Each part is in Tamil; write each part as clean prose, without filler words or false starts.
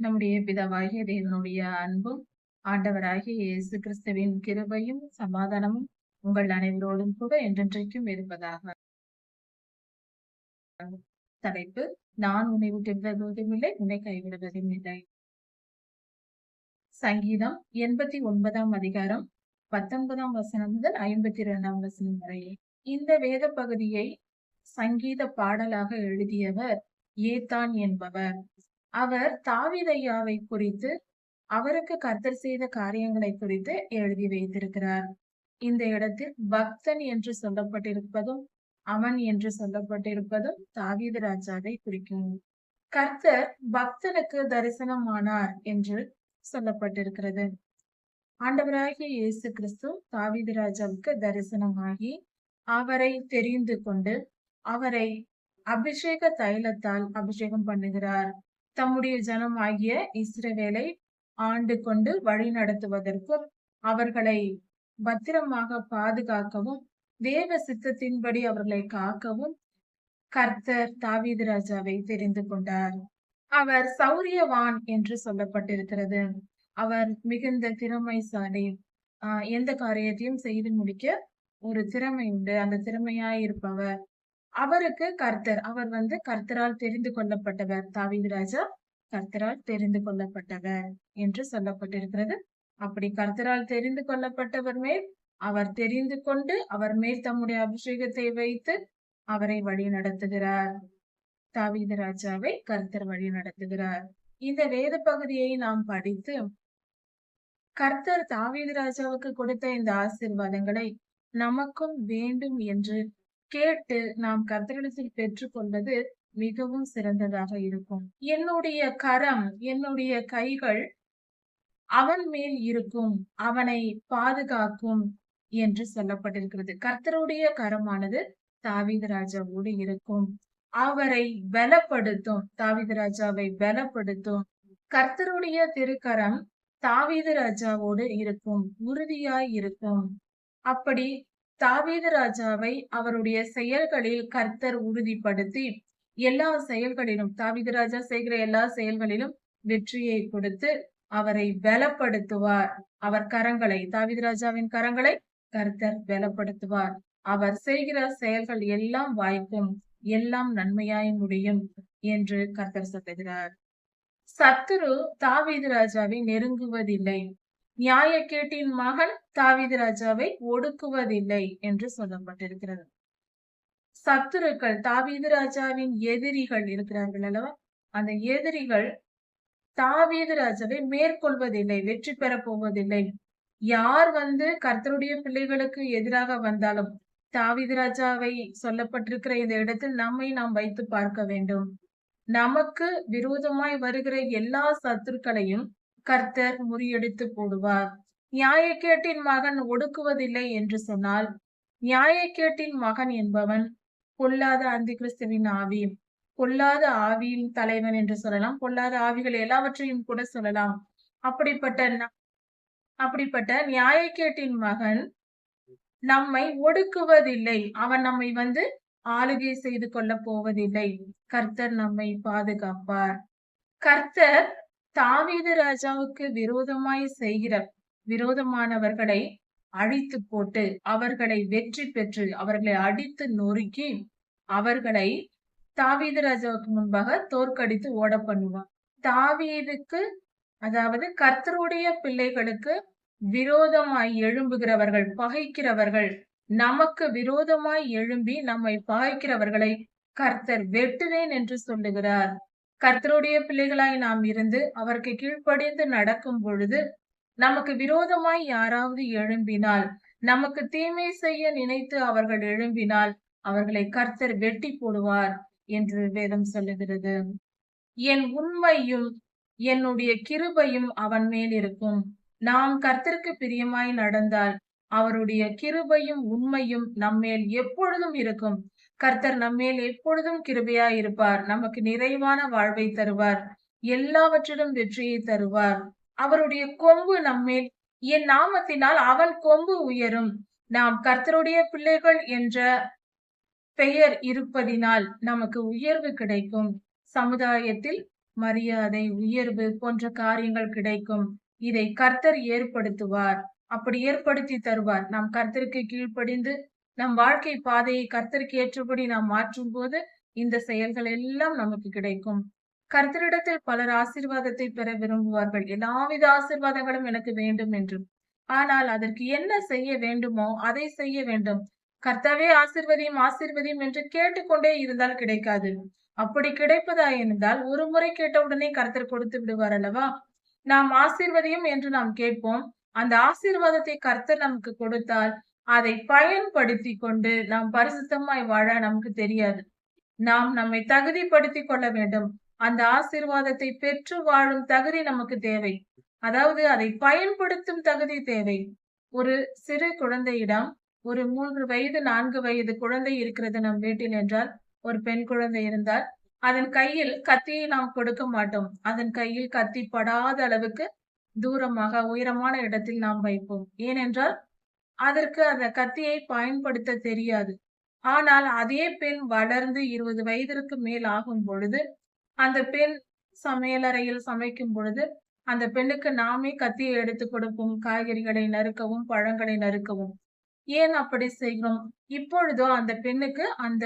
நம்முடைய பிதாவாகிய தேவனுடைய அன்பும் ஆண்டவராகிய இயேசு கிறிஸ்துவின் கிருபையும் சமாதானமும் உங்கள் அனைவரோடும் கூட என்றென்றைக்கும் இருப்பதாக. தலைப்பு: நான் உன்னை விட்டு விலகுவதும் இல்லை, உன்னை கைவிடுவதும் இல்லை. சங்கீதம் 89ஆம் அதிகாரம் 19ஆம் வசனம் முதல் 52ஆம் வசனம் வரை. இந்த வேத பகுதியை சங்கீத பாடலாக எழுதியவர் ஏத்தான் என்பவர். அவர் தாவீதையாவை குறித்து, அவருக்கு கர்த்தர் செய்த காரியங்களை குறித்து எழுதி வைத்திருக்கிறார். இந்த இடத்தில் பக்தன் என்று சொல்லப்பட்டிருப்பதும் அவன் என்று சொல்லப்பட்டிருப்பதும் தாவீது ராஜாவை குறிக்கும். கர்த்தர் பக்தனுக்கு தரிசனமானார் என்று சொல்லப்பட்டிருக்கிறது. ஆண்டவராகிய இயேசு கிறிஸ்து தாவீது ராஜாவுக்கு தரிசனமாகி அவரை தெரிந்து கொண்டு அவரை அபிஷேக தைலத்தால் அபிஷேகம் பண்ணுகிறார். தம்முடைய ஜனமாகிய இஸ்ரவேலை ஆண்டு கொண்டு வழி நடத்துவதற்கும் அவர்களை பத்திரமாக பாதுகாக்கவும் தேவ சித்தத்தின்படி அவர்களை காக்கவும் கர்த்தர் தாவீது ராஜாவை தெரிந்து கொண்டார். அவர் சௌரியவான் என்று சொல்லப்பட்டிருக்கிறது. அவர் மிகுந்த திறமைசாலி. எந்த காரியத்தையும் செய்து முடிக்க ஒரு திறமை உண்டு. அந்த திறமையாய் இருப்பவர். அவருக்கு அவர் கர்த்தரால் தெரிந்து கொள்ளப்பட்டவர். தாவீது ராஜா கர்த்தரால் தெரிந்து கொள்ளப்பட்டவர் என்று சொல்லப்பட்டிருக்கிறது. அப்படி கர்த்தரால் தெரிந்து கொள்ளப்பட்டவர் மேல் அவர் தெரிந்து கொண்டு அவர் மேல் தம்முடைய அபிஷேகத்தை வைத்து அவரை வழி நடத்துகிறார். தாவீது ராஜாவை கர்த்தர் வழி நடத்துகிறார். இந்த வேத பகுதியை நாம் படித்து கர்த்தர் தாவீது ராஜாவுக்கு கொடுத்த இந்த ஆசீர்வாதங்களை நமக்கும் வேண்டும் என்று கேட்டு நாம் கர்த்தரிடத்தில் பெற்றுக்கொள்வது மிகவும் சிறந்ததாக இருக்கும். என்னுடைய கரம், என்னுடைய கைகள் அவன் மேல் இருக்கும், அவனை பாதுகாக்கும் என்று சொல்லப்பட்டிருக்கிறது. கர்த்தருடைய கரமானது தாவீது ராஜாவோடு இருக்கும், அவரை பலப்படுத்தும், தாவீது ராஜாவை பலப்படுத்தும். கர்த்தருடைய திருக்கரம் தாவீது ராஜாவோடு இருக்கும், உறுதியாய் இருக்கும். அப்படி தாவீது ராஜாவை அவருடைய செயல்களில் கர்த்தர் உறுதிப்படுத்தி எல்லா செயல்களிலும், தாவீது ராஜா செய்கிற எல்லா செயல்களிலும் வெற்றியை கொடுத்து அவரை பலப்படுத்துவார். அவர் கரங்களை, தாவீது ராஜாவின் கரங்களை கர்த்தர் பலப்படுத்துவார். அவர் செய்கிற செயல்கள் எல்லாம் வாய்க்கும், எல்லாம் நன்மையாய் முடியும் என்று கர்த்தர் சொல்லுகிறார். சத்துரு தாவீது ராஜாவை நெருங்குவதில்லை, நியாயக்கேட்டின் மகன் தாவீது ராஜாவை ஒடுக்குவதில்லை என்று சொல்லப்பட்டிருக்கிறது. சத்துருக்கள், தாவீது ராஜாவின் எதிரிகள் இருக்கிறார்கள் அல்லவா, அந்த எதிரிகள் தாவீது ராஜாவை மேற்கொள்வதில்லை, வெற்றி பெற போவதில்லை. யார் கர்த்தருடைய பிள்ளைகளுக்கு எதிராக வந்தாலும் தாவீது ராஜாவை சொல்லப்பட்டிருக்கிற இந்த இடத்தில் நம்மை நாம் வைத்து பார்க்க வேண்டும். நமக்கு விரோதமாய் வருகிற எல்லா சத்துருக்களையும் கர்த்தர் முறியடித்து போடுவார். நியாயக்கேட்டின் மகன் ஒடுக்குவதில்லை என்று சொன்னால், நியாயக்கேட்டின் மகன் என்பவன் பொல்லாத அந்தி கிறிஸ்துவின் ஆவி, பொல்லாத ஆவியின் தலைவன் என்று சொல்லலாம். பொல்லாத ஆவிகள் எல்லாவற்றையும் கூட சொல்லலாம். அப்படிப்பட்ட நியாயக்கேட்டின் மகன் நம்மை ஒடுக்குவதில்லை. அவன் நம்மை ஆளுகை செய்து கொள்ள போவதில்லை. கர்த்தர் நம்மை பாதுகாப்பார். கர்த்தர் தாவீது ராஜாவுக்கு விரோதமாய் செய்கிற விரோதமானவர்களை அழித்து போட்டு அவர்களை வெற்றி பெற்று அவர்களை அடித்து நொறுக்கி அவர்களை தாவீது ராஜாவுக்கு முன்பாக தோற்கடித்து ஓட பண்ணுவார். தாவீதுக்கு, அதாவது கர்த்தருடைய பிள்ளைகளுக்கு விரோதமாய் எழும்புகிறவர்கள், பகைக்கிறவர்கள், நமக்கு விரோதமாய் எழும்பி நம்மை பகைக்கிறவர்களை கர்த்தர் வெட்டுவேன் என்று சொல்லுகிறார். கர்த்தருடைய பிள்ளைகளாய் நாம் இருந்து அவருக்கு கீழ்ப்படிந்து நடக்கும் பொழுது நமக்கு விரோதமாய் யாராவது எழும்பினால், நமக்கு தீமை செய்ய நினைத்து அவர்கள் எழும்பினால் அவர்களை கர்த்தர் வெட்டி போடுவார் என்று வேதம் சொல்லுகிறது. என் உண்மையும் என்னுடைய கிருபையும் அவன் மேல் இருக்கும். நாம் கர்த்தருக்கு பிரியமாய் நடந்தால் அவருடைய கிருபையும் உண்மையும் நம்மேல் எப்பொழுதும் இருக்கும். கர்த்தர் நம்மேல் எப்பொழுதும் கிருபையாய் இருப்பார். நமக்கு நிறைவான வாழ்வை தருவார். எல்லாவற்றிலும் வெற்றியை தருவார். அவருடைய கொம்பு நம்மேல், என் நாமத்தினால் அவன் கொம்பு உயரும். நாம் கர்த்தருடைய பிள்ளைகள் என்ற பெயர் இருப்பதினால் நமக்கு உயர்வு கிடைக்கும். சமுதாயத்தில் மரியாதை, உயர்வு போன்ற காரியங்கள் கிடைக்கும். இதை கர்த்தர் ஏற்படுத்துவார். அப்படி ஏற்படுத்தி தருவார். நாம் கர்த்தருக்கு கீழ்ப்படிந்து நம் வாழ்க்கை பாதையை கர்த்தருக்கு ஏற்றபடி நாம் மாற்றும்போது இந்த செயல்கள் எல்லாம் நமக்கு கிடைக்கும். கர்த்தரிடத்தில் பலர் ஆசீர்வாதத்தை பெற விரும்புவார்கள். எல்லாவித ஆசீர்வாதங்களும் எனக்கு வேண்டும் என்று. ஆனால் அதற்கு என்ன செய்ய வேண்டுமோ அதை செய்ய வேண்டும். கர்த்தாவே ஆசீர்வதியும் ஆசீர்வதியும் என்று கேட்டுக்கொண்டே இருந்தால் கிடைக்காது. அப்படி கிடைப்பதா இருந்தால் ஒரு முறை கேட்டவுடனே கர்த்தர் கொடுத்து விடுவார் அல்லவா? நாம் ஆசீர்வதியும் என்று நாம் கேட்போம். அந்த ஆசீர்வாதத்தை கர்த்தர் நமக்கு கொடுத்தால் அதை பயன்படுத்திக் கொண்டு நாம் பரிசுத்தமாய் வாழ நமக்கு தெரியாது. நாம் நம்மை தகுதிப்படுத்திக் கொள்ள வேண்டும். அந்த ஆசீர்வாதத்தை பெற்று வாழும் தகுதி நமக்கு தேவை. அதாவது அதை பயன்படுத்தும் தகுதி தேவை. ஒரு சிறு குழந்தையிடம் ஒரு 3 வயது 4 வயது குழந்தை இருக்கிறது நம் வீட்டில் என்றால், ஒரு பெண் குழந்தை இருந்தால் அதன் கையில் கத்தியை நாம் கொடுக்க மாட்டோம். அதன் கையில் கத்தி படாத அளவுக்கு தூரமாக உயரமான இடத்தில் நாம் வைப்போம். ஏனென்றால் அதற்கு அந்த கத்தியை பயன்படுத்த தெரியாது. ஆனால் அதே பெண் வளர்ந்து 20 வயதிற்கு மேல் ஆகும் பொழுது, அந்த பெண் சமையலறையில் சமைக்கும் பொழுது, அந்த பெண்ணுக்கு நாமே கத்தியை எடுத்துக் கொடுப்போம். காய்கறிகளை நறுக்கவும், பழங்களை நறுக்கவும். ஏன் அப்படி செய்கிறோம்? இப்பொழுதோ அந்த பெண்ணுக்கு அந்த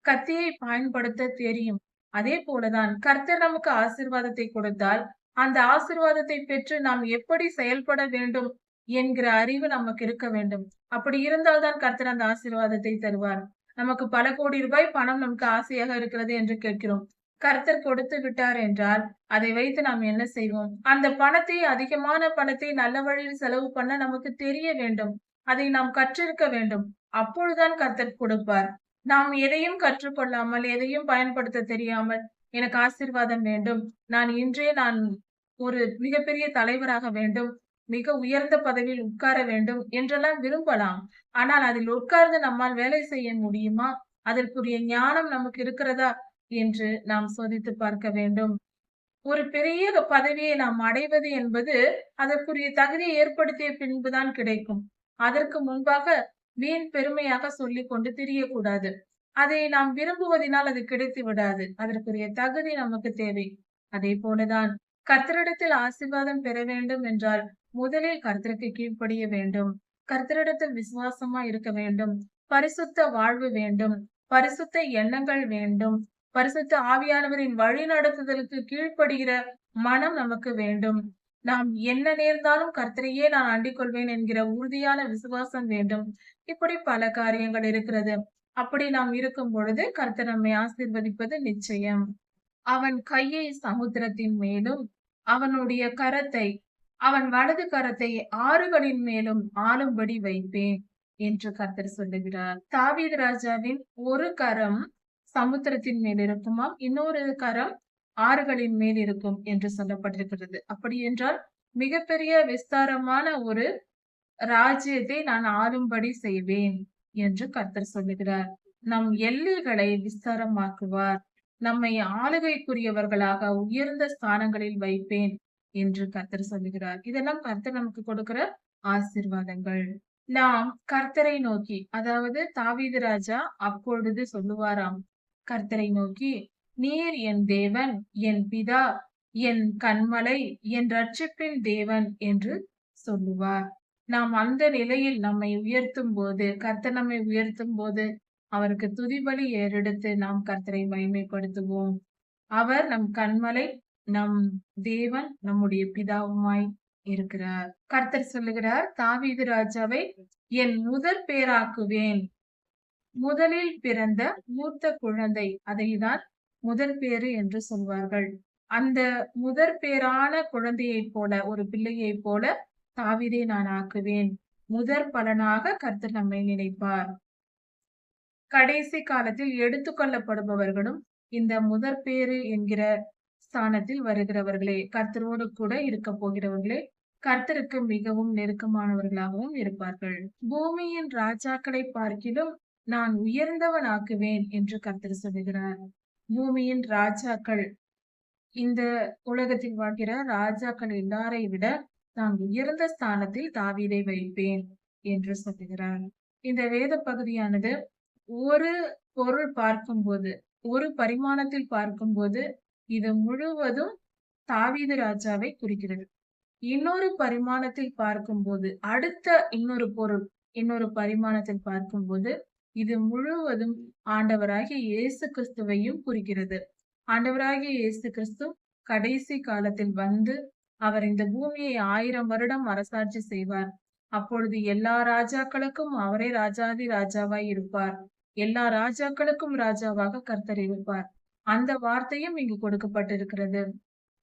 கத்தியை பயன்படுத்த தெரியும். அதே போலதான் கர்த்தர் நமக்கு ஆசீர்வாதத்தை கொடுத்தால், அந்த ஆசீர்வாதத்தை பெற்று நாம் எப்படி செயல்பட வேண்டும் என்கிற அறிவு நமக்கு இருக்க வேண்டும். அப்படி இருந்தால் தான் கர்த்தர் அந்த ஆசீர்வாதத்தை தருவார். நமக்கு பல கோடி ரூபாய் பணம் நமக்கு ஆசையாக இருக்கிறது என்று கேட்கிறோம். கர்த்தர் கொடுத்து விட்டார் என்றால், அதை வைத்து நாம் என்ன செய்வோம்? அந்த பணத்தை அதிகமான பணத்தை நல்ல வழியில் செலவு பண்ண நமக்கு தெரிய வேண்டும். அதை நாம் கற்றிருக்க வேண்டும். அப்பொழுதுதான் கர்த்தர் கொடுப்பார். நாம் எதையும் கற்றுக்கொள்ளாமல், எதையும் பயன்படுத்த தெரியாமல், எனக்கு ஆசீர்வாதம் வேண்டும். நான் ஒரு மிகப்பெரிய தலைவராக வேண்டும். மிக உயர்ந்த பதவியில் உட்கார வேண்டும் என்றெல்லாம் விரும்பலாம். ஆனால் அதில் உட்கார்ந்து நம்மால் வேலை செய்ய முடியுமா? அதற்குரிய ஞானம் நமக்கு இருக்கிறதா என்று நாம் சோதித்து பார்க்க வேண்டும். ஒரு பெரிய பதவியை நாம் அடைவது என்பது அதற்குரிய தகுதியை ஏற்படுத்திய பின்புதான் கிடைக்கும். அதற்கு முன்பாக வீண் பெருமையாக சொல்லிக் கொண்டு திரியக்கூடாது. அதை நாம் விரும்புவதினால் அது கிடைத்து விடாது. அதற்குரிய தகுதி நமக்கு தேவை. அதே போலதான் கர்த்தரிடத்தில் ஆசீர்வாதம் பெற வேண்டும் என்றால் முதலில் கர்த்தருக்கு கீழ்ப்படிய வேண்டும். கர்த்தரிடத்தில் விசுவாசமா இருக்க வேண்டும். பரிசுத்த வாழ்வு வேண்டும். பரிசுத்த எண்ணங்கள் வேண்டும். பரிசுத்த ஆவியானவரின் வழி நடத்துதலுக்கு கீழ்ப்படுகிற மனம் நமக்கு வேண்டும். நாம் என்ன நேர்ந்தாலும் கர்த்தரையே நான் அண்டிக் கொள்வேன் என்கிற உறுதியான விசுவாசம் வேண்டும். இப்படி பல காரியங்கள் இருக்கிறது. அப்படி நாம் இருக்கும் பொழுது கர்த்தர் நம்மை ஆசீர்வதிப்பது நிச்சயம். அவன் கையை சமுத்திரத்தின் மேலும் அவனுடைய கரத்தை அவன் வலது கரத்தை ஆறுகளின் மேலும் ஆளும்படி வைப்பேன் என்று கர்த்தர் சொல்லுகிறார். தாவீது ராஜாவின் ஒரு கரம் சமுத்திரத்தின் மேல் இருக்குமாம், இன்னொரு கரம் ஆறுகளின் மேல் இருக்கும் என்று சொல்லப்பட்டிருக்கிறது. அப்படி என்றால் மிகப்பெரிய விஸ்தாரமான ஒரு ராஜ்யத்தை நான் ஆளும்படி செய்வேன் என்று கர்த்தர் சொல்லுகிறார். நம் எல்லைகளை விஸ்தாரமாக்குவார். நம்மை ஆளுகைக்குரியவர்களாக உயர்ந்த ஸ்தானங்களில் வைப்பேன் என்று கர்த்தர் சொல்லுகிறார். இதெல்லாம் கர்த்தர் நமக்கு கொடுக்கிற ஆசீர்வாதங்கள். நாம் கர்த்தரை நோக்கி, அதாவது தாவீது ராஜா அப்பொழுது சொல்லுவாராம் கர்த்தரை நோக்கி, நீர் என் தேவன், என் பிதா, என் கன்மலை, என் ரட்சிப்பின் தேவன் என்று சொல்லுவார். நாம் அந்த நிலையில் நம்மை உயர்த்தும் போது, கர்த்தர் நம்மை உயர்த்தும் போது அவருக்கு துதிபலி ஏறெடுத்து நாம் கர்த்தரை மகிமைப்படுத்துவோம். அவர் நம் கன்மலை, நம் தேவன், நம்முடைய பிதாவுமாய் இருக்கிறார். கர்த்தர் சொல்லுகிறார், தாவீது ராஜாவை என் முதற் பேராக்குவேன். முதலில் பிறந்த மூத்த குழந்தை, அதைதான் முதற் பேறு என்று சொல்வார்கள். அந்த முதற் பேரான குழந்தையைப் போல, ஒரு பிள்ளையைப் போல தாவீதை நான் ஆக்குவேன். முதற் பலனாக கர்த்தர் நம்மை நினைப்பார். கடைசி காலத்தில் எடுத்துக்கொள்ளப்படுபவர்களும் இந்த முதற் பேறு என்கிற ஸ்தானத்தில் வருகிறவர்களே, கர்த்தரோடு கூட இருக்க போகிறவர்களே, கர்த்தருக்கு மிகவும் நெருக்கமானவர்களாகவும் இருப்பார்கள். பூமியின் ராஜாக்களை பார்க்கிலும் நான் உயர்ந்தவனாக்குவேன் என்று கர்த்தர் சொல்லுகிறார். பூமியின் ராஜாக்கள், இந்த உலகத்தில் வாழ்கிற ராஜாக்கள் எல்லாரை விட நான் உயர்ந்த ஸ்தானத்தில் தாவீதை வைப்பேன் என்று சொல்லுகிறார். இந்த வேத பகுதியானது ஒரு பொருள் பார்க்கும்போது, ஒரு பரிமாணத்தில் பார்க்கும்போது இது முழுவதும் தாவீது ராஜாவை குறிக்கிறது. இன்னொரு பரிமாணத்தில் பார்க்கும்போது, அடுத்த இன்னொரு பரிமாணத்தில் பார்க்கும்போது, இது முழுவதும் ஆண்டவராகிய இயேசு கிறிஸ்துவையும் குறிக்கிறது. ஆண்டவராகிய இயேசு கிறிஸ்து கடைசி காலத்தில் வந்து, அவர் இந்த பூமியை 1000 வருடம் அரசாட்சி செய்வார். அப்பொழுது எல்லா ராஜாக்களுக்கும் அவரே ராஜாதி ராஜாவாய் இருப்பார். எல்லா ராஜாக்களுக்கும் ராஜாவாக கர்த்தர் இருப்பார். அந்த வார்த்தையும் இங்கு கொடுக்கப்பட்டிருக்கிறது.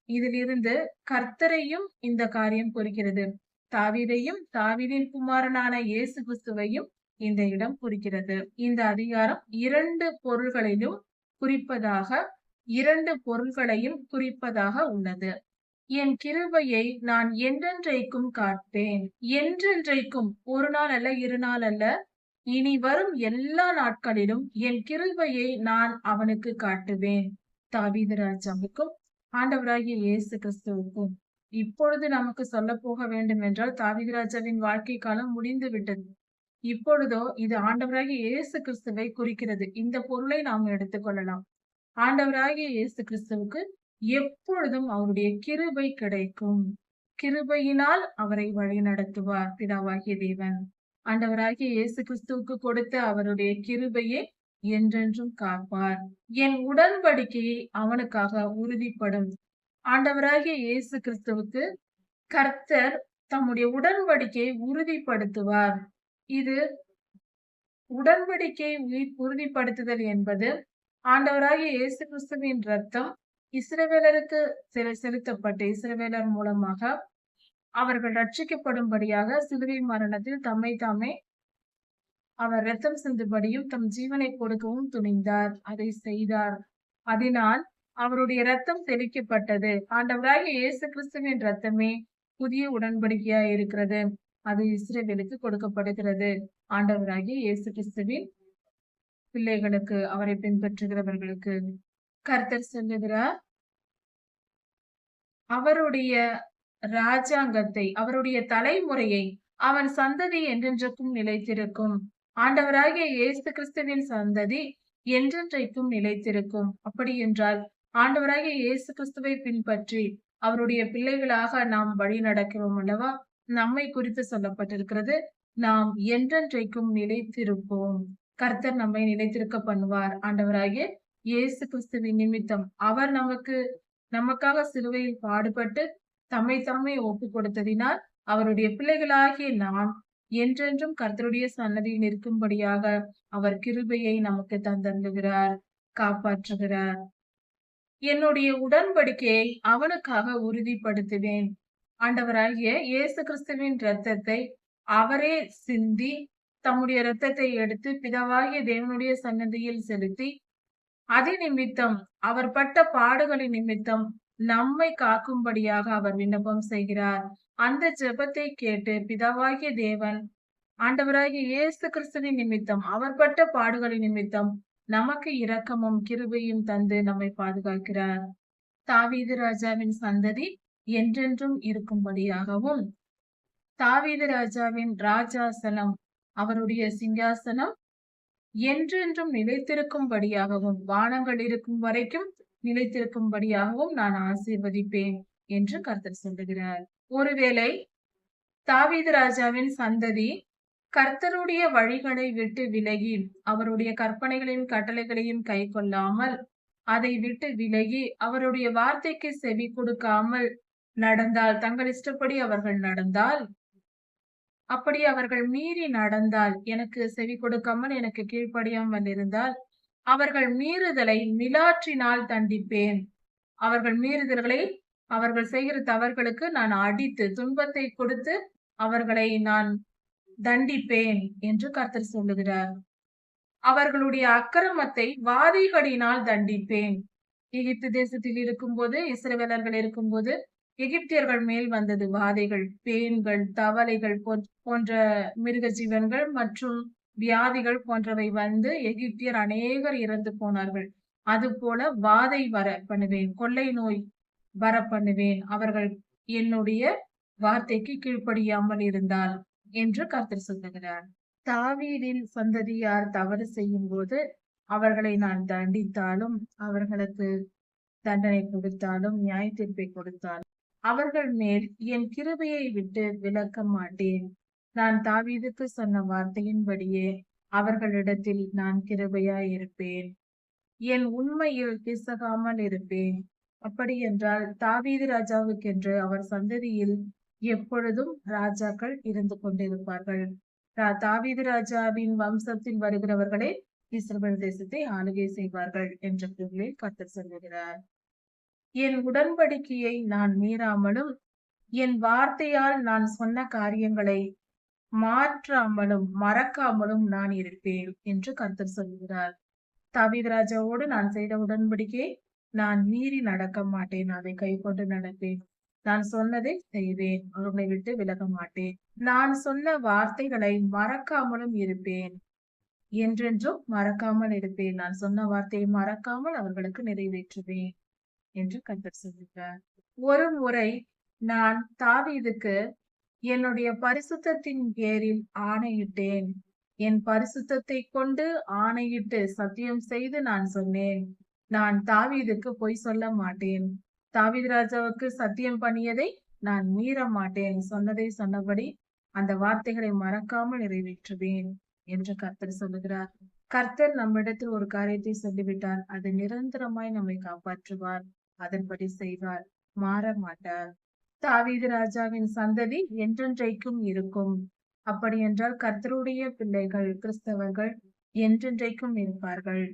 இதிலிருந்து கர்த்தரையும் இந்த காரியம் குறிக்கிறது. தாவீதையும் தாவீதின் குமாரனான இயேசு கிறிஸ்துவையும் இந்த இடம் குறிக்கிறது. இந்த அதிகாரம் இரண்டு பொருள்களையும் குறிப்பதாக உள்ளது. என் கிருபையை நான் என்றென்றைக்கும் காட்பேன். என்றென்றைக்கும், ஒரு நாள் அல்ல, இரு நாள் அல்ல, இனி வரும் எல்லா நாட்களிலும் என் கிருபையை நான் அவனுக்கு காட்டுவேன். தாவீது ராஜாவுக்கும் ஆண்டவராகிய இயேசு கிறிஸ்துவுக்கும். இப்பொழுது நமக்கு சொல்ல போக வேண்டும் என்றால், தாவீது ராஜாவின் வாழ்க்கை காலம் முடிந்து விட்டது. இப்பொழுதோ இது ஆண்டவராகிய இயேசு கிறிஸ்துவை குறிக்கிறது. இந்த பொருளை நாம் எடுத்துக்கொள்ளலாம். ஆண்டவராகிய இயேசு கிறிஸ்துவுக்கு எப்பொழுதும் அவருடைய கிருபை கிடைக்கும். கிருபையினால் அவரை வழி நடத்துவார் பிதாவாகிய தேவன். ஆண்டவராகிய இயேசு கிறிஸ்துவுக்கு கொடுத்த அவருடைய கிருபையை என்றென்றும் காப்பார். என் உடன்படிக்கையை அவனுக்காக உறுதிப்படும். ஆண்டவராகிய இயேசு கிறிஸ்துவுக்கு கர்த்தர் தம்முடைய உடன்படிக்கையை உறுதிப்படுத்துவார். இது உடன்படிக்கை உறுதிப்படுத்துதல் என்பது ஆண்டவராகிய இயேசு கிறிஸ்துவின் ரத்தம் இஸ்ரவேலருக்கு செலுத்தப்பட்ட இஸ்ரவேலர் மூலமாக அவர்கள் ரட்சிக்கப்படும்படியாக சிலுவை மரணத்தில் தம்மை தாமே அவர் ரத்தம் சிந்தும்படியும் தம் ஜீவனை கொடுக்கவும் துணிந்தார். அதை செய்தார். அதனால் அவருடைய ரத்தம் தெளிக்கப்பட்டது. ஆண்டவராகிய இயேசு கிறிஸ்துவின் ரத்தமே புதிய உடன்படிக்கையா இருக்கிறது. அது இஸ்ரவேலுக்கு கொடுக்கப்படுகிறது. ஆண்டவராகிய இயேசு கிறிஸ்துவின் பிள்ளைகளுக்கு, அவரை பின்பற்றுகிறவர்களுக்கு கர்த்தர் சொல்லுகிறார், அவருடைய ராஜாங்கத்தை, அவருடைய தலைமுறையை, அவன் சந்ததி என்றென்றைக்கும் நிலைத்திருக்கும். ஆண்டவராகிய இயேசு கிறிஸ்துவின் சந்ததி என்றென்றைக்கும் நிலைத்திருக்கும். அப்படி என்றால் ஆண்டவராகிய இயேசு கிறிஸ்துவை பின்பற்றி அவருடைய பிள்ளைகளாக நாம் வழி நடக்கிறோம் அல்லவா? நம்மை குறித்து சொல்லப்பட்டிருக்கிறது, நாம் என்றென்றைக்கும் நிலைத்திருப்போம். கர்த்தர் நம்மை நிலைத்திருக்க பண்ணுவார். ஆண்டவராகிய இயேசு கிறிஸ்துவின் நிமித்தம் அவர் நமக்காக சிலுவையில் பாடுபட்டு தம்மை தாமே ஒப்பு கொடுத்ததினால் அவருடைய பிள்ளைகளாகிய நாம் என்றென்றும் கர்த்தருடைய சன்னதியில் இருக்கும்படியாக அவர் கிருபையை நமக்கு தந்தருளுகிறார், காப்பாற்றுகிறார். என்னுடைய உடன்படிக்கையை அவனுக்காக உறுதிப்படுத்துவேன். ஆண்டவராகிய இயேசு கிறிஸ்துவின் இரத்தத்தை அவரே சிந்தி, தம்முடைய இரத்தத்தை எடுத்து பிதாவாகிய தேவனுடைய சன்னதியில் செலுத்தி, அது நிமித்தம், அவர் பட்ட பாடுகளின் நிமித்தம் நம்மை காக்கும்படியாக அவர் விண்ணப்பம் செய்கிறார். அந்த ஜெபத்தை கேட்டு பிதாவாகிய தேவன் ஆண்டவராகிய இயேசு கிறிஸ்துவின் நிமித்தம், அவர் பட்ட பாடுகளின் நிமித்தம் நமக்கு இரக்கமும் கிருபையும் தந்து நம்மை பாதுகாக்கிறார். தாவீது ராஜாவின் சந்ததி என்றென்றும் இருக்கும்படியாகவும், தாவீது ராஜாவின் ராஜாசனம், அவருடைய சிங்காசனம் என்றென்றும் நிலைத்திருக்கும்படியாகவும், வானங்கள் இருக்கும் வரைக்கும் நிலைத்திருக்கும்படியாகவும் நான் ஆசீர்வதிப்பேன் என்று கர்த்தர் சொல்லுகிறார். ஒருவேளை தாவீது ராஜாவின் சந்ததி கர்த்தருடைய வழிகளை விட்டு விலகி, அவருடைய கற்பனைகளையும் கட்டளைகளையும் கை கொள்ளாமல், அதை விட்டு விலகி அவருடைய வார்த்தைக்கு செவி கொடுக்காமல் நடந்தால், தங்கள் இஷ்டப்படி அவர்கள் நடந்தால், அப்படி அவர்கள் மீறி நடந்தால், எனக்கு செவி கொடுக்காமல் எனக்கு கீழ்ப்படியாமல் இருந்தால், அவர்கள் மீறுதலை மிலாற்றினால் தண்டிப்பேன். அவர்கள் செய்கிற தவறுகளுக்கு நான் அடித்து துன்பத்தை கொடுத்து அவர்களை நான் தண்டிப்பேன் என்று கர்த்தர் சொல்லுகிறார். அவர்களுடைய அக்கிரமத்தை வாதைகளினால் தண்டிப்பேன். எகிப்து தேசத்தில் இருக்கும்போது, இஸ்ரவேலர்கள் இருக்கும்போது எகிப்தியர்கள் மேல் வந்தது வாதைகள், பேன்கள், தவளைகள் போன்ற மிருக ஜீவன்கள் மற்றும் வியாதிகள் போன்றவை வந்து எகிப்தியர் அநேகர் இறந்து போனார்கள். அது போல வாதை வர பண்ணுவேன், கொள்ளை நோய் வர பண்ணுவேன், அவர்கள் என்னுடைய வார்த்தைக்கு கீழ்ப்படியாமல் இருந்தால் என்று கர்த்தர் சொல்லுகிறார். தாவீதின் சந்ததியார் தவறு செய்யும் போது அவர்களை நான் தண்டித்தாலும் அவர்களுக்கு தண்டனை கொடுத்தாலும் நியாய தீர்ப்பை கொடுத்தாலும் அவர்கள் மேல் என் கிருபையை விட்டு விலக்க மாட்டேன். நான் தாவீதுக்கு சொன்ன வார்த்தையின்படியே அவர்களிடத்தில் நான் கிருபையாய் இருப்பேன். என் உண்மையில் பிசகாமல் இருப்பேன். அப்படி என்றால் தாவீது ராஜாவுக்கென்று அவர் சந்ததியில் எப்பொழுதும் ராஜாக்கள் இருந்து கொண்டிருப்பார்கள். தாவீது ராஜாவின் வம்சத்தில் வருகிறவர்களே இஸ்ரவேல் தேசத்தை ஆளுகை செய்வார்கள் என்ற பொருளில் கர்த்தர் சொல்லுகிறார். என் உடன்படிக்கையை நான் மீறாமலும் என் வார்த்தையால் நான் சொன்ன காரியங்களை மாற்றாமலும் மறக்காமலும் நான் இருப்பேன் என்று கர்த்தர் சொல்கிறார். தாவீது ராஜாவோடு நான் செய்த உடன்படிக்கையை நான் மீறி நடக்க மாட்டேன். அதை கைக்கொண்டு நடப்பேன். நான் சொன்னதை செய்வேன். அவர்களை விட்டு விலக மாட்டேன். நான் சொன்ன வார்த்தைகளை மறக்காமலும் இருப்பேன். என்றென்றும் மறக்காமல் இருப்பேன். நான் சொன்ன வார்த்தையை மறக்காமல் அவர்களுக்கு நிறைவேற்றுவேன் என்று கர்த்தர் சொல்கிறார். ஒரு முறை நான் தாவீதுக்கு என்னுடைய பரிசுத்தத்தின் பேரில் ஆணையிட்டேன். என் பரிசுத்தத்தை கொண்டு ஆணையிட்டு சத்தியம் செய்து நான் சொன்னேன், நான் தாவீதுக்கு பொய் சொல்ல மாட்டேன். தாவீது ராஜாவுக்கு சத்தியம் பண்ணியதை நான் மீற மாட்டேன். சொன்னதை சொன்னபடி அந்த வார்த்தைகளை மறக்காமல் நிறைவேற்றுவேன் என்று கர்த்தர் சொல்லுகிறார். கர்த்தர் நம்மிடத்தில் ஒரு காரியத்தை சொல்லிவிட்டார், அது நிரந்தரமாய் நம்மை காப்பாற்றுவார். அதன்படி செய்வார், மாற மாட்டார். தாவீது ராஜாவின் சந்ததி என்றென்றைக்கும் இருக்கும். அப்படி என்றால் கர்த்தருடைய பிள்ளைகள் கிறிஸ்தவர்கள் என்றென்றைக்கும் இருப்பார்கள்.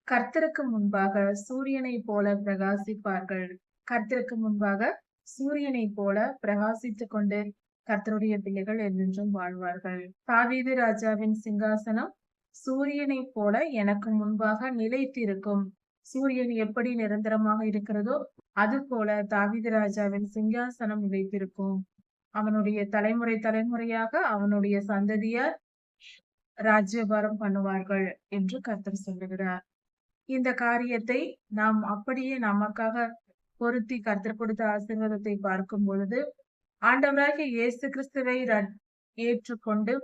கர்த்தருக்கு முன்பாக சூரியனை போல பிரகாசிப்பார்கள். கர்த்தருக்கு முன்பாக சூரியனை போல பிரகாசித்துக் கொண்டு கர்த்தருடைய பிள்ளைகள் என்றென்றும் வாழ்வார்கள். தாவீது ராஜாவின் சிங்காசனம் சூரியனை போல எனக்கு முன்பாக நிலைத்திருக்கும். சூரியன் எப்படி நிரந்தரமாக இருக்கிறதோ அது போல தாவீது ராஜாவின் சிங்காசனம் நிலைத்திருக்கும். அவனுடைய தலைமுறையாக அவனுடைய சந்ததியார் ராஜ்யபாரம் பண்ணுவார்கள் என்று கர்த்தர் சொல்லுகிறார். இந்த காரியத்தை நாம் அப்படியே நமக்காக பொருத்தி கர்த்தர் கொடுத்த ஆசீர்வாதத்தை பார்க்கும் பொழுது, ஆண்டவராகிய இயேசு கிறிஸ்துவை ஏற்றுக்கொண்டு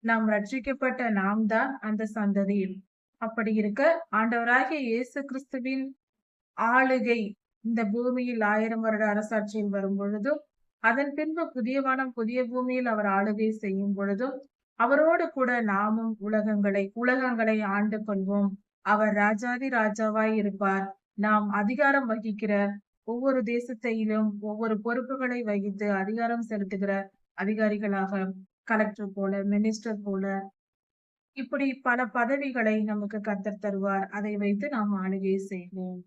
நாம் ரட்சிக்கப்பட்ட நாம் தான் அந்த சந்ததியில். அப்படி இருக்க ஆண்டவராகிய இயேசு கிறிஸ்துவின் ஆளுகை இந்த பூமியில் 1000 வருட அரசாட்சியில் வரும் பொழுதும், அதன் பின்பு புதிய வானம் புதிய பூமியில் அவர் ஆளுகை செய்யும் பொழுதும் அவரோடு கூட நாமும் உலகங்களை ஆண்டு கொள்வோம். அவர் ராஜாதி ராஜாவாய் இருப்பார். நாம் அதிகாரம் வகிக்கிற ஒவ்வொரு தேசத்தையிலும் ஒவ்வொரு பொறுப்புகளை வகித்து அதிகாரம் செலுத்துகிற அதிகாரிகளாக, கலெக்டர் போல, மினிஸ்டர் போல, இப்படி பல பதவிகளை நமக்கு கர்த்தர் தருவார். அதை வைத்து நாம் ஆளுகை செய்வோம்.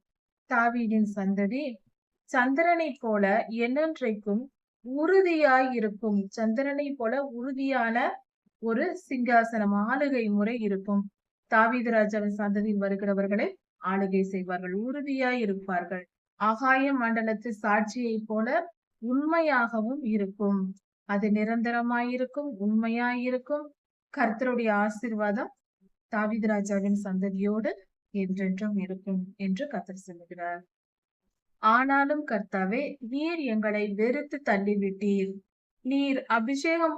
தாவீதின் சந்ததி சந்திரனை போல என்னென்றைக்கும் உறுதியாய் இருக்கும். சந்திரனை போல உறுதியான ஒரு சிங்காசனம் ஆளுகை முறை இருக்கும். தாவீது ராஜாவின் சந்ததியில் வருகிறவர்களை ஆளுகை செய்வார்கள், உறுதியாய் இருப்பார்கள். ஆகாய மண்டலத்து சாட்சியை போல உண்மையாகவும் இருக்கும். அது நிரந்தரமாயிருக்கும், உண்மையாயிருக்கும். கர்த்தருடைய ஆசீர்வாதம் தாவீது ராஜாவின் சந்ததியோடு என்றென்றும் இருக்கும் என்று கர்த்தர் சொல்லுகிறார். ஆனாலும் கர்த்தாவே, நீர் எங்களை வெறுத்து தள்ளிவிட்டீர். நீர் அபிஷேகம்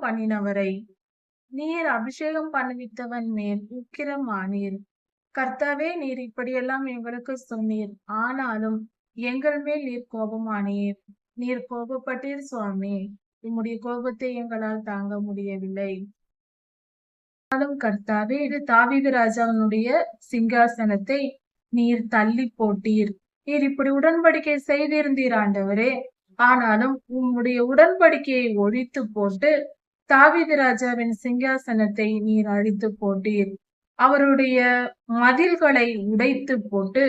பண்ணுவித்தவன் மேல் உக்கிரமானீர். கர்த்தாவே, நீர் இப்படியெல்லாம் எங்களுக்கு சொன்னீர். ஆனாலும் எங்கள் மேல் நீர் கோபமானீர். நீர் கோபப்பட்டீர் சுவாமி. உம்முடைய கோபத்தை எங்களால் தாங்க முடியவில்லை. ஆனாலும் கர்த்தாவே, இது தாவீது ராஜாவினுடைய சிங்காசனத்தை நீர் தள்ளி போட்டீர். நீர் இப்படி உடன்படிக்கை செய்திருந்தீர் ஆண்டவரே. ஆனாலும் உம்முடைய உடன்படிக்கையை ஒழித்து போட்டு தாவீது ராஜாவின் சிங்காசனத்தை நீர் அழித்து போட்டீர். அவருடைய மதில்களை உடைத்து போட்டு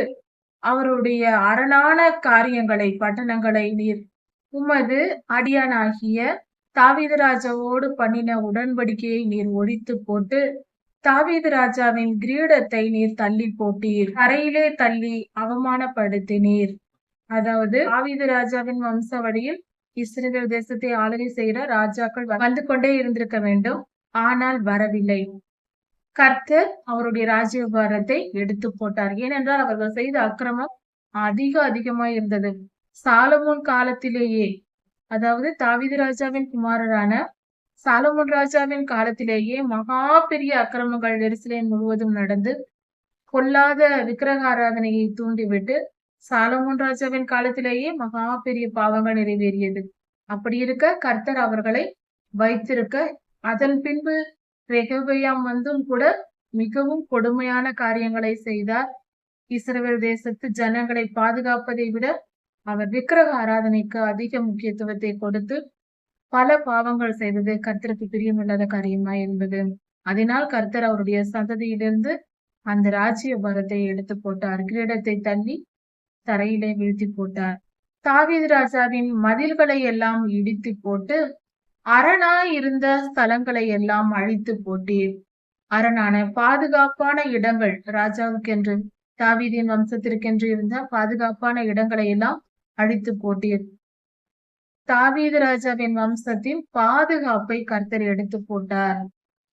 அவருடைய அரணான காரியங்களை, பட்டணங்களை நீர் உமது அடியானாகிய தாவீது ராஜாவோடு பண்ணின உடன்படிக்கையை நீர் ஒழித்து போட்டு தாவீது ராஜாவின் கிரீடத்தை நீர் தள்ளி போட்டீர். தரையிலே தள்ளி அவமானப்படுத்தினீர். அதாவது தாவீது ராஜாவின் வம்ச வழியில் இஸ்ரவேல் தேசத்தை ஆளுகை செய்கிற ராஜாக்கள் வந்து கொண்டே இருந்திருக்க வேண்டும். ஆனால் வரவில்லை. கர்த்தர் அவருடைய ராஜ்யபாரத்தை எடுத்து போட்டார். ஏனென்றால் அவர்கள் செய்த அக்கிரமம் அதிகமாய் இருந்தது. சாலமோன் காலத்திலேயே, அதாவது தாவீது ராஜாவின் குமாரரான சாலமோன் ராஜாவின் காலத்திலேயே மகா பெரிய அக்கிரமங்கள் எருசலேம் முழுவதும் நடந்து, கொல்லாத விக்கிரக ஆராதனையை தூண்டிவிட்டு சாலமோன் ராஜாவின் காலத்திலேயே மகா பெரிய பாவங்கள் நிறைவேறியது. அப்படி இருக்க கர்த்தர் அவர்களை வைத்திருக்க, அதன் பின்பு ரெகொபெயாம் வந்தும் கூட மிகவும் கொடுமையான காரியங்களை செய்தார். இஸ்ரவேல் தேசத்து ஜனங்களை பாதுகாப்பதை விட அவர் விக்கிரக ஆராதனைக்கு அதிக முக்கியத்துவத்தை கொடுத்து பல பாவங்கள் செய்தது கர்த்தருக்கு பிரியமில்லாத காரியமா என்பது. அதனால் கர்த்தர் அவருடைய சந்ததியிலிருந்து அந்த ராஜ்ய பாரத்தை எடுத்து போட்டார். கிரீடத்தை தள்ளி தரையிலே வீழ்த்தி போட்டார். தாவீது ராஜாவின் மதில்களை எல்லாம் இடித்து போட்டு அரணாய் இருந்த ஸ்தலங்களை எல்லாம் அழித்து போட்டீர். அரணான பாதுகாப்பான இடங்கள், ராஜாவுக்கென்று தாவீதின் வம்சத்திற்கென்று இருந்த பாதுகாப்பான இடங்களை எல்லாம் அழித்து போட்டீர். தாவீது ராஜாவின் வம்சத்தின் பாதுகாப்பை கர்த்தர் எடுத்து போட்டார்.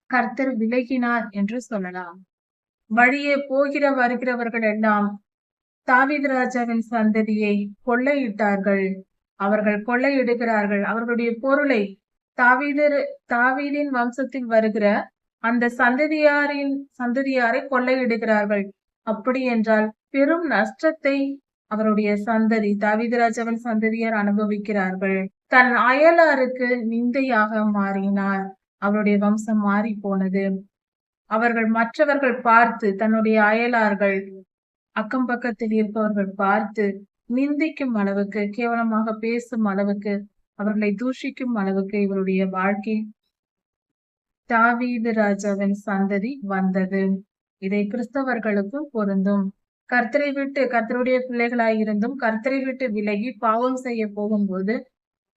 கர்த்தர் விலகினார் என்று சொல்லலாம். வழியே போகிற வருகிறவர்கள் எல்லாம் தாவீது ராஜாவின் சந்ததியை கொள்ளையிட்டார்கள். அவர்கள் கொள்ளையிடுகிறார்கள். அவர்களுடைய பொருளை தாவீதின் வம்சத்தில் வருகிற அந்த சந்ததியாரை கொள்ளையிடுகிறார்கள். அப்படி என்றால் பெரும் நஷ்டத்தை அவருடைய சந்ததி, தாவீது ராஜாவின் சந்ததியார் அனுபவிக்கிறார்கள். தன் அயலாருக்கு நிந்தையாக மாறினார். அவருடைய வம்சம் மாறி போனது. மற்றவர்கள் பார்த்து, தன்னுடைய அயலார்கள், அக்கம் பக்கத்தில் இருப்பவர்கள் பார்த்து நிந்திக்கும் அளவுக்கு, கேவலமாக பேசும் அளவுக்கு, அவர்களை தூஷிக்கும் அளவுக்கு இவருடைய வாழ்க்கை தாவீது ராஜாவின் சந்ததி வந்தது. இதை கிறிஸ்தவர்களுக்கும் பொருந்தும். கர்த்தருடைய பிள்ளைகளாயிருந்தும் கர்த்தரை விட்டு விலகி பாவம் செய்ய போகும்போது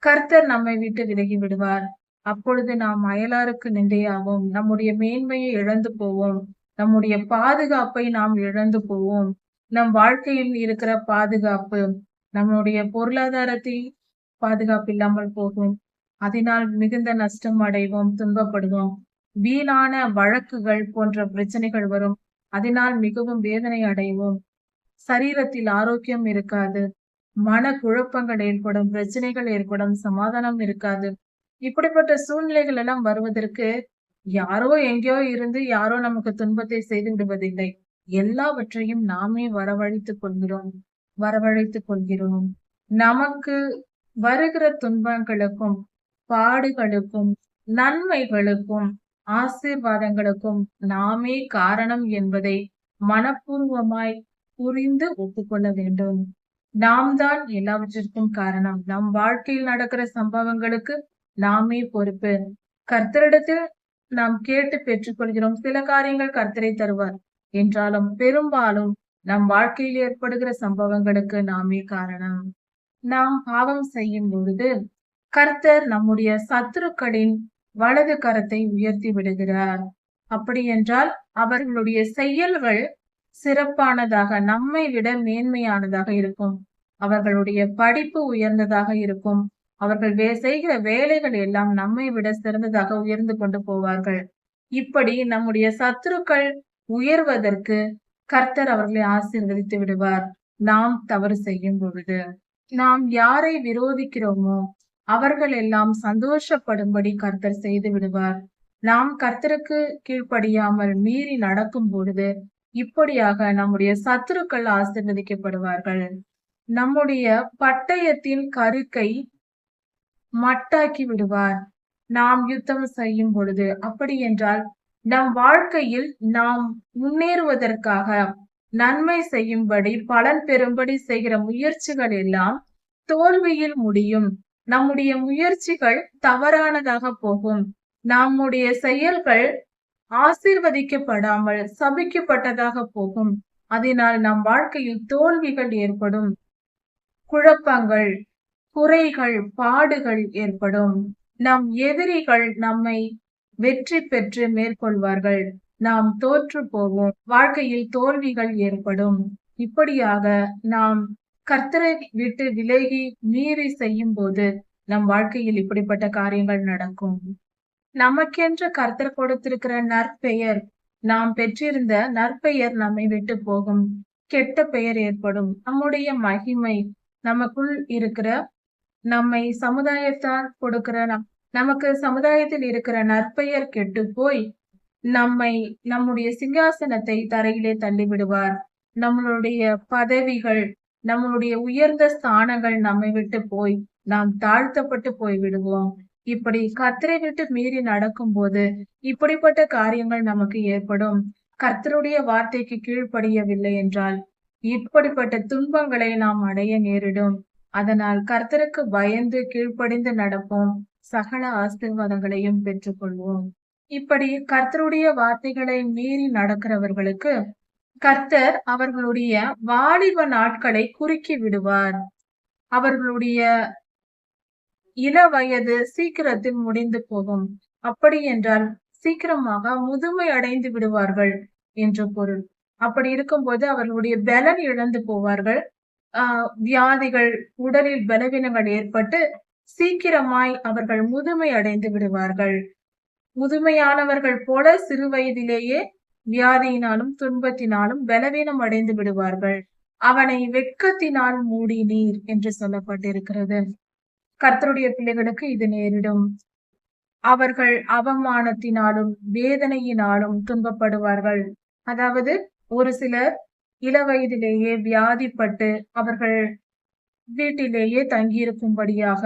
கர்த்தர் நம்மை விட்டு விலகி விடுவார். அப்பொழுது நாம் அயலாருக்கு நிந்தையாவோம். நம்முடைய மேன்மையை இழந்து போவோம். நம்முடைய பாதுகாப்பை நாம் இழந்து போவோம். நம் வாழ்க்கையில் இருக்கிற பாதுகாப்பு, நம்முடைய பொருளாதாரத்தில் பாதுகாப்பு இல்லாமல் போகும். அதனால் மிகுந்த நஷ்டம் அடைவோம், துன்பப்படுவோம். வீணான வழக்குகள் போன்ற பிரச்சனைகள் வரும். அதனால் மிகவும் வேதனை அடைவோம். சரீரத்தில் ஆரோக்கியம் இருக்காது. மன குழப்பங்கள் ஏற்படும், பிரச்சனைகள் ஏற்படும், சமாதானம் இருக்காது. இப்படிப்பட்ட சூழ்நிலைகள் எல்லாம் வருவதற்கு யாரோ எங்கேயோ இருந்து யாரோ நமக்கு துன்பத்தை செய்து விடுவதில்லை. எல்லாவற்றையும் நாமே வரவழைத்துக் கொள்கிறோம். நமக்கு வருகிற துன்பங்களுக்கும் பாடுகளுக்கும் நன்மைகளுக்கும் ஆசீர்வாதங்களுக்கும் நாமே காரணம் என்பதை மனப்பூர்வமாய் புரிந்து ஒப்புக்கொள்ள வேண்டும். நாம் தான் எல்லாவற்றிற்கும் காரணம். நம் வாழ்க்கையில் நடக்கிற சம்பவங்களுக்கு நாமே பொறுப்பு. கர்த்தரிடத்தில் நாம் கேட்டு பெற்றுக்கொள்கிறோம். சில காரியங்கள் கர்த்தரை தருவார் என்றாலும் பெரும்பாலும் நம் வாழ்க்கையில் ஏற்படுகிற சம்பவங்களுக்கு நாமே காரணம். நாம் பாவம் செய்யும் பொழுது கர்த்தர் நம்முடைய சத்துருக்களின் வலது கரத்தை உயர்த்தி விடுகிறார். அப்படி என்றால் அவர்களுடைய செயல்கள் சிறப்பானதாக, நம்மை விட மேன்மையானதாக இருக்கும். அவர்களுடைய படிப்பு உயர்ந்ததாக இருக்கும். அவர்கள் செய்கிற வேலைகள் எல்லாம் நம்மை விட சிறந்ததாக உயர்ந்து கொண்டு போவார்கள். இப்படி நம்முடைய சத்துருக்கள் உயர்வதற்கு கர்த்தர் அவர்களை ஆசீர்வதித்து விடுவார். நாம் தவறு செய்யும் பொழுது நாம் யாரை விரோதிக்கிறோமோ அவர்கள் எல்லாம் சந்தோஷப்படும்படி கர்த்தர் செய்து விடுவார். நாம் கர்த்தருக்கு கீழ்ப்படியாமல் மீறி நடக்கும் பொழுது இப்படியாக நம்முடைய சத்துருக்கள் ஆசீர்வதிக்கப்படுவார்கள். நம்முடைய பட்டயத்தின் கருக்கை மட்டாக்கி விடுவார் நாம் யுத்தம் செய்யும் பொழுது. அப்படி என்றால் நம் வாழ்க்கையில் நாம் முன்னேறுவதற்காக நன்மை செய்யும்படி, பலன் பெறும்படி செய்கிற முயற்சிகள் எல்லாம் தோல்வியில் முடியும். நம்முடைய முயற்சிகள் தவறானதாக போகும். நம்முடைய செயல்கள் ஆசீர்வதிக்கப்படாமல் சபிக்கப்பட்டதாக போகும். அதனால் நம் வாழ்க்கையில் தோல்விகள் ஏற்படும், குழப்பங்கள், குறைகள், பாடுகள் ஏற்படும். நம் எதிரிகள் நம்மை வெற்றி பெற்று மேற்கொள்வார்கள். நாம் தோற்று போவோம். வாழ்க்கையில் தோல்விகள் ஏற்படும். இப்படியாக நாம் கர்த்தரை விட்டு விலகி மீறி செய்யும் போது நம் வாழ்க்கையில் இப்படிப்பட்ட காரியங்கள் நடக்கும். நமக்கென்று கர்த்தர் கொடுத்திருக்கிற நற்பெயர், நாம் பெற்றிருந்த நற்பெயர் நம்மை விட்டு போகும். கெட்ட பெயர் ஏற்படும். நம்முடைய மகிமை, நமக்குள் இருக்கிற நம்மை சமுதாயத்தார் கொடுக்கிற நமக்கு சமுதாயத்தில் இருக்கிற நற்பெயர் கெட்டு போய் நம்முடைய சிங்காசனத்தை தரையிலே தள்ளிவிடுவார். நம்மளுடைய பதவிகள், நம்மளுடைய உயர்ந்த ஸ்தானங்கள் நம்மை விட்டு போய் நாம் தாழ்த்தப்பட்டு போய் விடுவோம். இப்படி கர்த்தரை விட்டு மீறி நடக்கும்போது இப்படிப்பட்ட காரியங்கள் நமக்கு ஏற்படும். கர்த்தருடைய வார்த்தைக்கு கீழ்ப்படியவில்லை என்றால் இப்படிப்பட்ட துன்பங்களை நாம் அடைய நேரிடும். அதனால் கர்த்தருக்கு பயந்து கீழ்ப்படிந்து நடப்போம். சகல ஆசீர்வாதங்களையும் பெற்றுக்கொள்வோம். இப்படி கர்த்தருடைய வார்த்தைகளை மீறி நடக்கிறவர்களுக்கு கர்த்தர் அவர்களுடைய வாலிப நாட்களை குறுக்கி விடுவார். அவர்களுடைய இள வயது சீக்கிரத்தில் முடிந்து போகும். அப்படி என்றால் சீக்கிரமாக முதுமை அடைந்து விடுவார்கள் என்று பொருள். அப்படி இருக்கும்போது அவர்களுடைய பலன் இழந்து போவார்கள். வியாதிகள், உடலில் பலவீனங்கள் ஏற்பட்டு சீக்கிரமாய் அவர்கள் முதுமை அடைந்து விடுவார்கள். முதுமையானவர்கள் போல சிறு வயதிலேயே வியாதியினாலும் துன்பத்தினாலும் பலவீனம் அடைந்து விடுவார்கள். அவனை வெட்கத்தினால் மூடினீர் என்று சொல்லப்பட்டிருக்கிறது. கர்த்தருடைய பிள்ளைகளுக்கு இது நேரிடும். அவர்கள் அவமானத்தினாலும் வேதனையினாலும் துன்பப்படுவார்கள். அதாவது ஒரு சிலர் இள வயதிலேயே வியாதிப்பட்டு அவர்கள் வீட்டிலேயே தங்கியிருக்கும்படியாக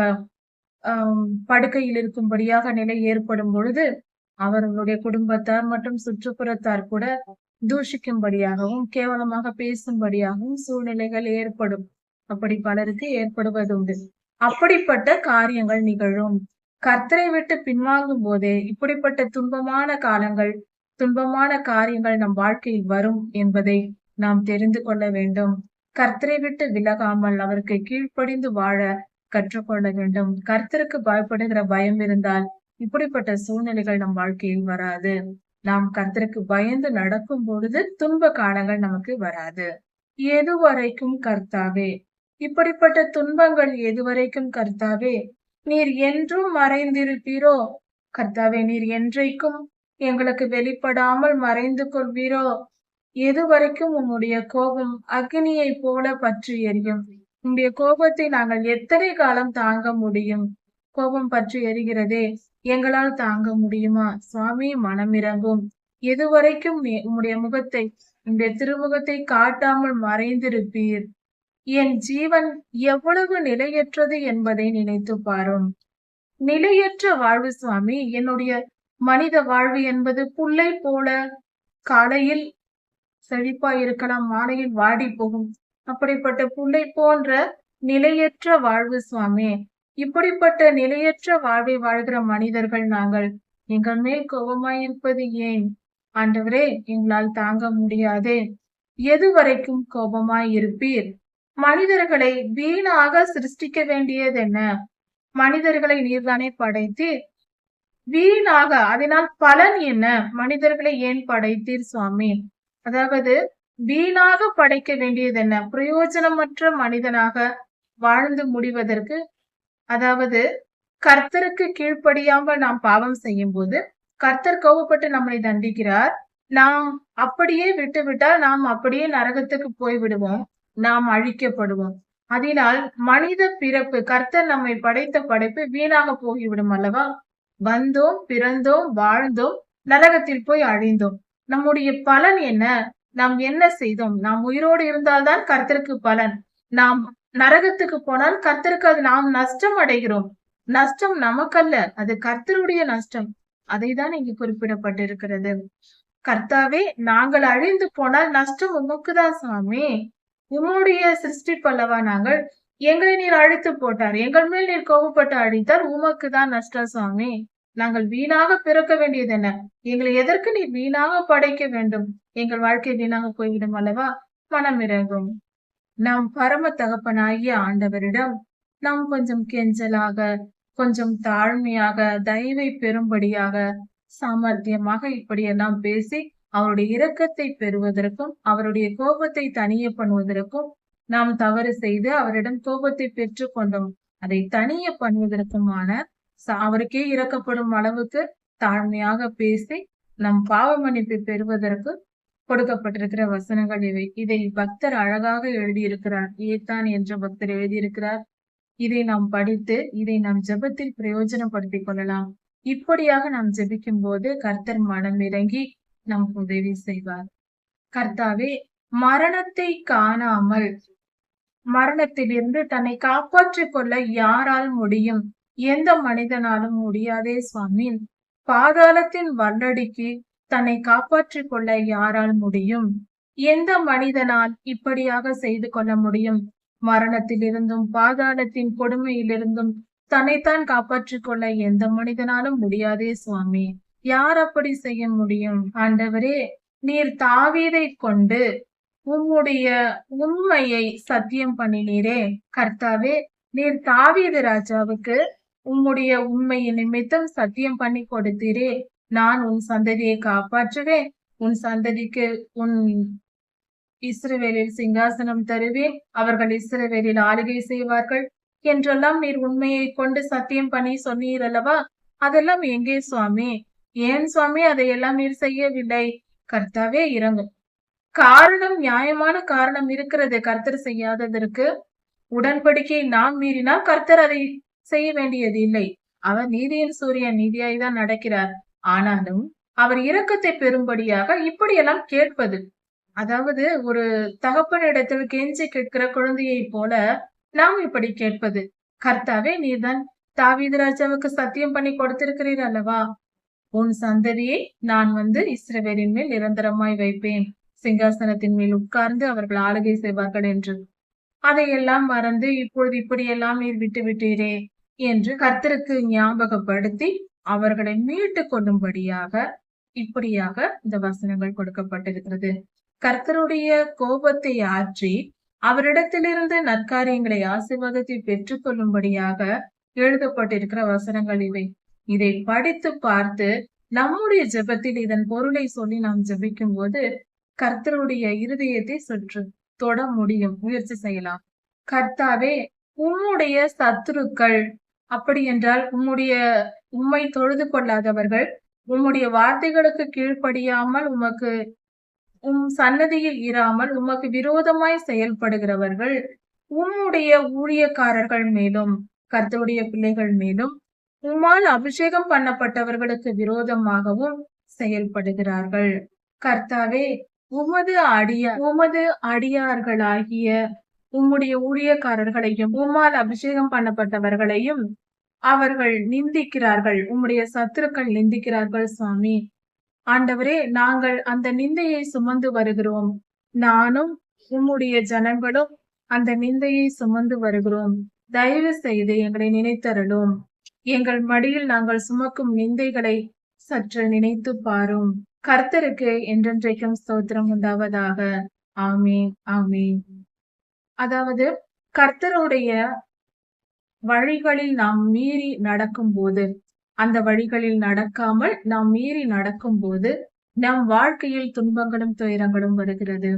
படுக்கையில் இருக்கும்படியாக நிலை ஏற்படும் பொழுது அவர்களுடைய குடும்பத்தார் மற்றும் சுற்றுப்புறத்தார் கூட தூஷிக்கும்படியாகவும் கேவலமாக பேசும்படியாகவும் சூழ்நிலைகள் ஏற்படும். அப்படி பலருக்கு ஏற்படுவது உண்டு. அப்படிப்பட்ட காரியங்கள் நிகழும். கர்த்தரை விட்டு பின்வாங்கும் போதே இப்படிப்பட்ட துன்பமான காலங்கள், துன்பமான காரியங்கள் நம் வாழ்க்கையில் வரும் என்பதை நாம் தெரிந்து கொள்ள வேண்டும். கர்த்தரை விட்டு விலகாமல் அவருக்கு கீழ்ப்படிந்து வாழ கற்றுக்கொள்ள வேண்டும். கர்த்தருக்கு பயப்படுகிற பயம் இருந்தால் இப்படிப்பட்ட சூழ்நிலைகள் நம் வாழ்க்கையில் வராது. நாம் கர்த்தருக்கு பயந்து நடக்கும் பொழுது துன்ப காலங்கள் நமக்கு வராது. எதுவரைக்கும் கர்த்தாவே, இப்படிப்பட்ட துன்பங்கள் எதுவரைக்கும் கர்த்தாவே? நீர் என்றும் மறைந்திருப்பீரோ? கர்த்தாவே, நீர் என்றைக்கும் எங்களுக்கு வெளிப்படாமல் மறைந்து கொள்வீரோ? எதுவரைக்கும் உம்முடைய கோபம் அக்னியை போல பற்றி எரியும்? உம்முடைய கோபத்தை நாங்கள் எத்தனை காலம் தாங்க முடியும்? கோபம் பற்றி எரிகிறதே, எங்களால் தாங்க முடியுமா? சுவாமி, மனமிரங்கும். எதுவரைக்கும் உம்முடைய முகத்தை, உம்முடைய திருமுகத்தை காட்டாமல் மறைந்திருப்பீர்? என் ஜீவன் எவ்வளவு நிலையற்றது என்பதை நினைத்து பாரும். நிலையற்ற வாழ்வு சுவாமி. என்னுடைய மனித வாழ்வு என்பது புல்லை போல காலையில் செழிப்பாய் இருக்கலாம், மாலையில் வாடி போகும். அப்படிப்பட்ட புல்லை போன்ற நிலையற்ற வாழ்வு சுவாமி. இப்படிப்பட்ட நிலையற்ற வாழ்வை வாழ்கிற மனிதர்கள் நாங்கள். எங்கள் மேல் கோபமாயிருப்பது ஏன்? ஆண்டவரே, எங்களால் தாங்க முடியாதே. எதுவரைக்கும் கோபமாய் இருப்பீர்? மனிதர்களை வீணாக சிருஷ்டிக்க வேண்டியது என்ன? மனிதர்களை நீர்தானே படைத்தீர். வீணாக அதனால் பலன் என்ன? மனிதர்களை ஏன் படைத்தீர் சுவாமி? அதாவது வீணாக படைக்க வேண்டியது என்ன? பிரயோஜனமற்ற மனிதனாக வாழ்ந்து முடிவதற்கு, அதாவது கர்த்தருக்கு கீழ்ப்படியாமல் நாம் பாவம் செய்யும் போது கர்த்தர் கோபப்பட்டு நம்மை தண்டிக்கிறார். நாம் அப்படியே விட்டுவிட்டால் நாம் அப்படியே நரகத்துக்கு போய் விடுவோம். நாம் அழிக்கப்படுவோம். அதனால் மனித பிறப்பு, கர்த்தர் நம்மை படைத்த படைப்பு வீணாக போய்விடும் அல்லவா? வந்தோம், பிறந்தோம், வாழ்ந்தோம், நரகத்தில் போய் அழிந்தோம். நம்முடைய பலன் என்ன? நாம் என்ன செய்தோம்? நாம் உயிரோடு இருந்தால்தான் கர்த்தருக்கு பலன். நாம் நரகத்துக்கு போனால் கர்த்தருக்கு அது நாம் நஷ்டம் அடைகிறோம். நஷ்டம் நமக்கல்ல, அது கர்த்தருடைய நஷ்டம். அதைதான் இங்கு குறிப்பிடப்பட்டிருக்கிறது. கர்த்தாவே, நாங்கள் அழிந்து போனால் நஷ்டம் உமக்குதான் சுவாமி. உம்முடைய சிருஷ்டிப்பல்லவா நாங்கள். எங்களை நீர் அழித்து போட்டார், எங்கள் மேல் நீர் கோபப்பட்டு அழித்தால் உமக்கு தான் நஷ்டம் சுவாமி. நாங்கள் வீணாக பிறக்க வேண்டியது என்ன? எங்களை எதற்கு நீர் வீணாக படைக்க வேண்டும்? எங்கள் வாழ்க்கை வீணாக போய்விடும் அல்லவா? மனமிரங்கும். நாம் பரம தகப்பனாகிய ஆண்டவரிடம் நாம் கொஞ்சம் கெஞ்சலாக, கொஞ்சம் தாழ்மையாக, தயவை பெறும்படியாக, சாமர்த்தியமாக இப்படியெல்லாம் பேசி அவருடைய இரக்கத்தை பெறுவதற்கும் அவருடைய கோபத்தை தனிய பண்ணுவதற்கும் நாம் தவறு செய்து அவரிடம் கோபத்தை பெற்று கொண்டோம். அதை தனிய பண்ணுவதற்குமான அவருக்கே இறக்கப்படும் அளவுக்கு தாழ்மையாக பேசி நம் பாவ மன்னிப்பை பெறுவதற்கு கொடுக்கப்பட்டிருக்கிற வசனங்கள் இவை. இதை பக்தர் அழகாக எழுதியிருக்கிறார். ஏத்தான் என்ற பக்தர் எழுதியிருக்கிறார். இதை நாம் படித்து இதை நாம் ஜெபத்தில் பிரயோஜனப்படுத்திக் கொள்ளலாம். இப்படியாக நாம் ஜெபிக்கும் போது கர்த்தர் மனம் இறங்கி நமக்கு உதவி செய்வார். கர்த்தாவே, மரணத்தை காணாமல் மரணத்திலிருந்து தன்னை காப்பாற்றிக் கொள்ள யாரால் முடியும்? எந்த மனிதனாலும் முடியாதே சுவாமி. பாதாளத்தின் வல்லடிக்கு தன்னை காப்பாற்றிக் கொள்ள யாரால் முடியும்? எந்த மனிதனால் இப்படியாக செய்து கொள்ள முடியும்? மரணத்திலிருந்தும் பாதாளத்தின் கொடுமையிலிருந்தும் தன்னைத்தான் காப்பாற்றிக் கொள்ள எந்த மனிதனாலும் முடியாதே சுவாமி. யார் அப்படி செய்ய முடியும்? ஆண்டவரே, நீர் தாவீதை கொண்டு உம்முடைய உண்மையை சத்தியம் பண்ணினீரே. கர்த்தாவே, நீர் தாவீது ராஜாவுக்கு உம்முடைய உண்மையின் நிமித்தம் சத்தியம் பண்ணி கொடுத்தீரே. நான் உன் சந்ததியை காப்பாற்றுவேன், உன் சந்ததிக்கு உன் இஸ்ரவேலில் சிங்காசனம் தருவேன், அவர்கள் இஸ்ரவேலில் ஆளுகை செய்வார்கள் என்றெல்லாம் நீர் உண்மையை கொண்டு சத்தியம் பண்ணி சொன்னீர் அல்லவா? அதெல்லாம் எங்கே சுவாமி? ஏன் சுவாமி அதையெல்லாம் நீர் செய்யவில்லை? கர்த்தாவே, இறங்கும். காரணம், நியாயமான காரணம் இருக்கிறது கர்த்தர் செய்யாததற்கு. உடன்படிக்கை நாம் மீறினால் கர்த்தர் அதை செய்ய வேண்டியது இல்லை. அவர் நீதியின் சூரியன், நீதியாய்தான் நடக்கிறார். ஆனாலும் அவர் இரக்கத்தை பெறும்படியாக இப்படியெல்லாம் கேட்பது, அதாவது ஒரு தகப்பனிடத்தில் கெஞ்சி கேட்கிற குழந்தையை போல நாம் இப்படி கேட்பது. கர்த்தாவே, நீர்தான் தாவீது ராஜாவுக்கு சத்தியம் பண்ணி கொடுத்திருக்கிறீர் அல்லவா? உன் சந்ததியை நான் இஸ்ரவேலின் மேல் நிரந்தரமாய் வைப்பேன், சிங்காசனத்தின் மேல் உட்கார்ந்து அவர்கள் ஆளுகை செய்வார்கள் என்று. அதையெல்லாம் மறந்து இப்பொழுது இப்படியெல்லாம் நீர் விட்டு விட்டீரே என்று கர்த்தருக்கு ஞாபகப்படுத்தி அவர்களை மீட்டு கொள்ளும்படியாக இப்படியாக இந்த வசனங்கள் கொடுக்கப்பட்டிருக்கிறது. கர்த்தருடைய கோபத்தை ஆற்றி அவரிடத்திலிருந்து நற்காரியங்களை ஆசீர்வாதத்தை பெற்றுக் கொள்ளும்படியாக எழுதப்பட்டிருக்கிற வசனங்கள் இவை. இதை படித்து பார்த்து நம்முடைய ஜெபத்தில் இதன் பொருளை சொல்லி நாம் ஜெபிக்கும் போது கர்த்தருடைய இருதயத்தை சற்று தொட முடியும், முயற்சி செய்யலாம். கர்த்தாவே, உம்முடைய சத்துருக்கள், அப்படி என்றால் உம்மை தொழுது கொள்ளாதவர்கள், உம்முடைய வார்த்தைகளுக்கு கீழ்ப்படியாமல் உம் சன்னதியில் இராமல் உமக்கு விரோதமாய் செயல்படுகிறவர்கள், உம்முடைய ஊழியக்காரர்கள் மேலும் கர்த்தருடைய பிள்ளைகள் மேலும் உம்மால் அபிஷேகம் பண்ணப்பட்டவர்களுக்கு விரோதமாகவும் செயல்படுகிறார்கள். கர்த்தாவே, உமது அடியார்களாகிய உம்முடைய ஊழியக்காரர்களையும் உம்மால் அபிஷேகம் பண்ணப்பட்டவர்களையும் அவர்கள் நிந்திக்கிறார்கள், உம்முடைய சத்துருக்கள் நிந்திக்கிறார்கள் சுவாமி. ஆண்டவரே, நாங்கள் அந்த நிந்தையை சுமந்து வருகிறோம். நானும் உம்முடைய ஜனங்களும் அந்த நிந்தையை சுமந்து வருகிறோம். தயவு செய்து எங்களை நினைத்தருளும். எங்கள் மடியில் நாங்கள் சுமக்கும் நிந்தைகளை சற்று நினைத்து பாரும். கர்த்தருக்கு என்றென்றைக்கும் ஸ்தோத்திரம் உண்டாவதாக. ஆமீன், ஆமீன். அதாவது கர்த்தருடைய வழிகளில் நாம் மீறி நடக்கும் போது, அந்த வழிகளில் நடக்காமல் நாம் மீறி நடக்கும் போது நம் வாழ்க்கையில் துன்பங்களும் துயரங்களும் வருகிறது.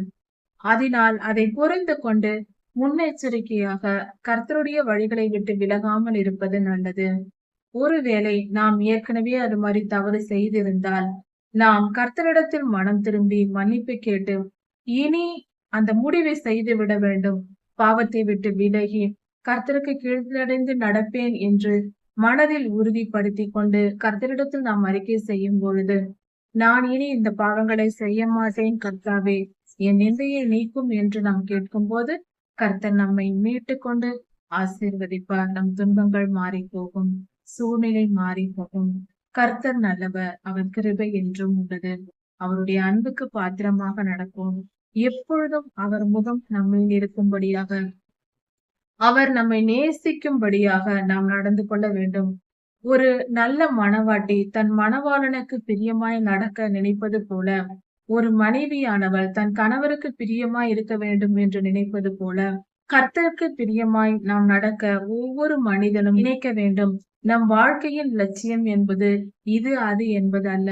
அதனால் அதை புரிந்து கொண்டு முன்னெச்சரிக்கையாக கர்த்தருடைய வழிகளை விட்டு விலகாமல் இருப்பது நல்லது. ஒருவேளை நாம் ஏற்கனவே அது மாதிரி தவறு செய்திருந்தால் நாம் கர்த்தரிடத்தில் மனம் திரும்பி மன்னிப்பு கேட்டு இனி அந்த முடிவை செய்து விட வேண்டும். பாவத்தை விட்டு விலகி கர்த்தருக்கு கீழ்ப்படிந்து நடப்பேன் என்று மனதில் உறுதிப்படுத்தி கொண்டு கர்த்தரிடத்தில் நாம் அறிக்கை செய்யும் பொழுது, நான் இனி இந்த பாவங்களை செய்ய மாட்டேன் கர்த்தாவே, என் நிந்தையை நீக்கும் என்று நாம் கேட்கும் போது கர்த்தர் நம்மை மீட்டு கொண்டு ஆசீர்வதிப்பார். நம் துன்பங்கள் மாறி போகும், சூழ்நிலை மாறி போகும். கர்த்தர் நல்லவர், அவர் கிருபை என்றும் உள்ளது. அவருடைய அன்புக்கு பாத்திரமாக நடக்கும். எப்பொழுதும் அவர் முகம் நம்மில் இருக்கும்படியாக, அவர் நம்மை நேசிக்கும்படியாக நாம் நடந்து கொள்ள வேண்டும். ஒரு நல்ல மணவாட்டி தன் மணவாளனுக்கு பிரியமாய் நடக்க நினைப்பது போல, ஒரு மனைவியானவள் தன் கணவருக்கு பிரியமாய் இருக்க வேண்டும் என்று நினைப்பது போல, கர்த்தருக்கு பிரியமாய் நாம் நடக்க ஒவ்வொரு மனிதனும் நினைக்க வேண்டும். நம் வாழ்க்கையின் லட்சியம் என்பது இது அது என்பது அல்ல.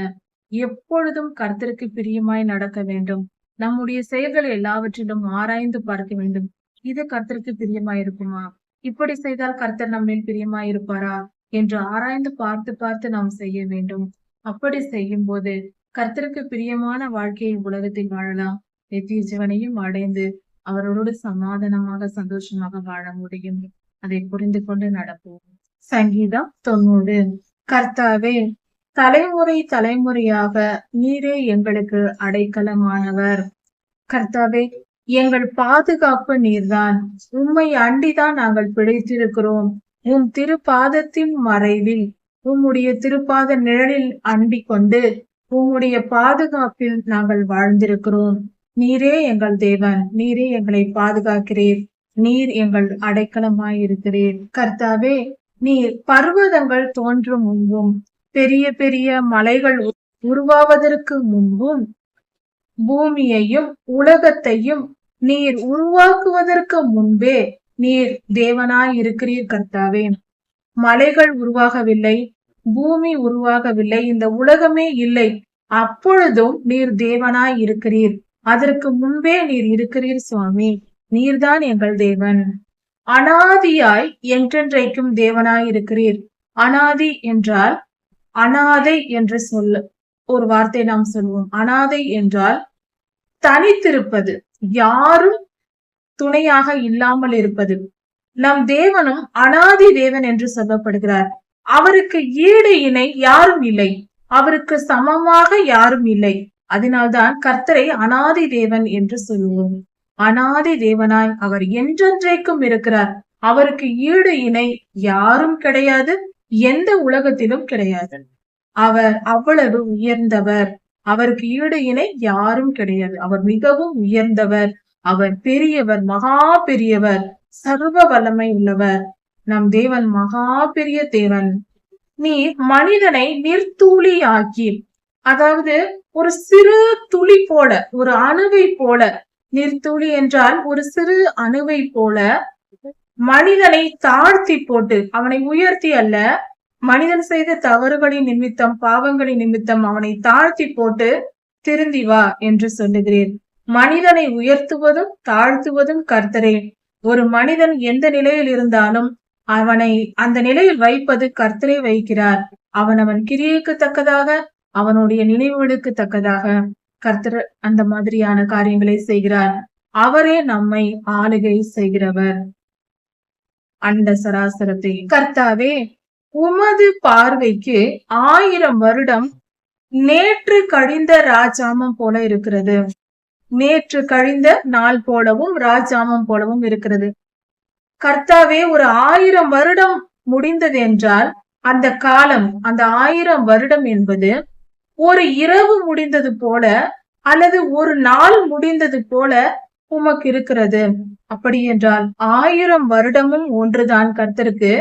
எப்பொழுதும் கர்த்தருக்கு பிரியமாய் நடக்க வேண்டும். நம்முடைய செயல்கள் எல்லாவற்றிலும் ஆராய்ந்து பார்க்க வேண்டும். இது கர்த்தருக்கு பிரியமாய் இருக்குமா? இப்படி செய்தால் கர்த்தர் நம்மில் பிரியமாய் இருப்பாரா என்று ஆராய்ந்து பார்த்து பார்த்து நாம் செய்ய வேண்டும். அப்படி செய்யும் போது கர்த்தருக்கு பிரியமான வாழ்க்கையை உலகத்தில் வாழலாம். நித்திய ஜீவனையும் அடைந்து அவரோடு சமாதானமாக சந்தோஷமாக வாழ முடியும். அதை புரிந்து கொண்டு நடப்போம். சங்கீதம் 90. கர்த்தாவே, தலைமுறை தலைமுறையாக நீரே எங்களுக்கு அடைக்கலமானவர். கர்த்தாவே, எங்கள் பாதுகாப்பு நீர்தான். உம்மை அண்டிதான் நாங்கள் பிழைத்திருக்கிறோம். உம் திருப்பாதத்தின் மறைவில், உம்முடைய திருப்பாத நிழலில் அண்டிக் கொண்டு உம்முடைய பாதுகாப்பில் நாங்கள் வாழ்ந்திருக்கிறோம். நீரே எங்கள் தேவன், நீரே எங்களை பாதுகாக்கிறீர், நீர் எங்கள் அடைக்கலமாயிருக்கிறீர். கர்த்தாவே, நீர் பர்வதங்கள் தோன்றும் முன்பும் பெரிய பெரிய மலைகள் உருவாவதற்கு முன்பும் பூமியையும் உலகத்தையும் நீர் உருவாக்குவதற்கு முன்பே நீர் தேவனாய் இருக்கிறீர். கர்த்தாவே, மலைகள் உருவாகவில்லை, பூமி உருவாகவில்லை, இந்த உலகமே இல்லை, அப்பொழுதும் நீர் தேவனாய் இருக்கிறீர். அதற்கு முன்பே நீர் இருக்கிறீர் சுவாமி. நீர்தான் எங்கள் தேவன். அனாதியாய் என்றென்றைக்கும் தேவனாய் இருக்கிறீர். அனாதி என்றால் அனாதை என்று சொல்ல ஒரு வார்த்தை நாம் சொல்வோம். அனாதை என்றால் தனித்திருப்பது, யாரும் துணையாக இல்லாமல் இருப்பது. நம் தேவனும் அனாதி தேவன் என்று சொல்லப்படுகிறார். அவருக்கு ஈடு இணை யாரும் இல்லை, அவருக்கு சமமாக யாரும் இல்லை. அதனால்தான் கர்த்தரை அனாதி தேவன் என்று சொல்லுவோம். அனாதி தேவனாய் அவர் என்றென்றைக்கும் இருக்கிறார். அவருக்கு ஈடு இணை யாரும் கிடையாது, எந்த உலகத்திலும் கிடையாது. அவர் அவ்வளவு உயர்ந்தவர். அவருக்கு ஈடு இணை யாரும் கிடையாது. அவர் மிகவும் உயர்ந்தவர். அவர் பெரியவர், மகா பெரியவர், சர்வ வல்லமை உள்ளவர். நம் தேவன் மகா பெரிய தேவன். நீ மனிதனை நிர்தூளி ஆக்கி, அதாவது ஒரு சிறு துளி போல, ஒரு அணுவை போல, நிர்தூளி என்றால் ஒரு சிறு அணுவை போல மனிதனை தாழ்த்தி போட்டு, அவனை உயர்த்தி அல்ல, மனிதன் செய்த தவறுகளின் நிமித்தம், பாவங்களின் நிமித்தம் அவனை தாழ்த்தி போட்டு திருந்தி வா என்று சொல்லுகிறேன். மனிதனை உயர்த்துவதும் தாழ்த்துவதும் கர்த்தரே. ஒரு மனிதன் எந்த நிலையில் இருந்தாலும் அவனை அந்த நிலையில் வைப்பது கர்த்தரே வைக்கிறார். அவன் கிரியைக்கு தக்கதாக, அவனுடைய நினைவுகளுக்கு தக்கதாக கர்த்தர் அந்த மாதிரியான காரியங்களை செய்கிறார். அவரே நம்மை ஆளுகை செய்கிறவர். அண்ட சராசரத்தை கர்த்தாவே, உமது பார்வைக்கு 1000 வருடம் நேற்று கழிந்த ராஜாமம் போல இருக்கிறது. நேற்று கழிந்த நாள் போலவும் ராஜாமம் போலவும் இருக்கிறது. கர்த்தாவே, ஒரு 1000 வருடம் முடிந்தது என்றால் அந்த காலம், அந்த 1000 வருடம் என்பது ஒரு இரவு முடிந்தது போல அல்லது ஒரு நாள் முடிந்தது போல உமக்கு இருக்கிறது. அப்படி என்றால் 1000 வருடமும் ஒன்றுதான் கர்த்தருக்கு,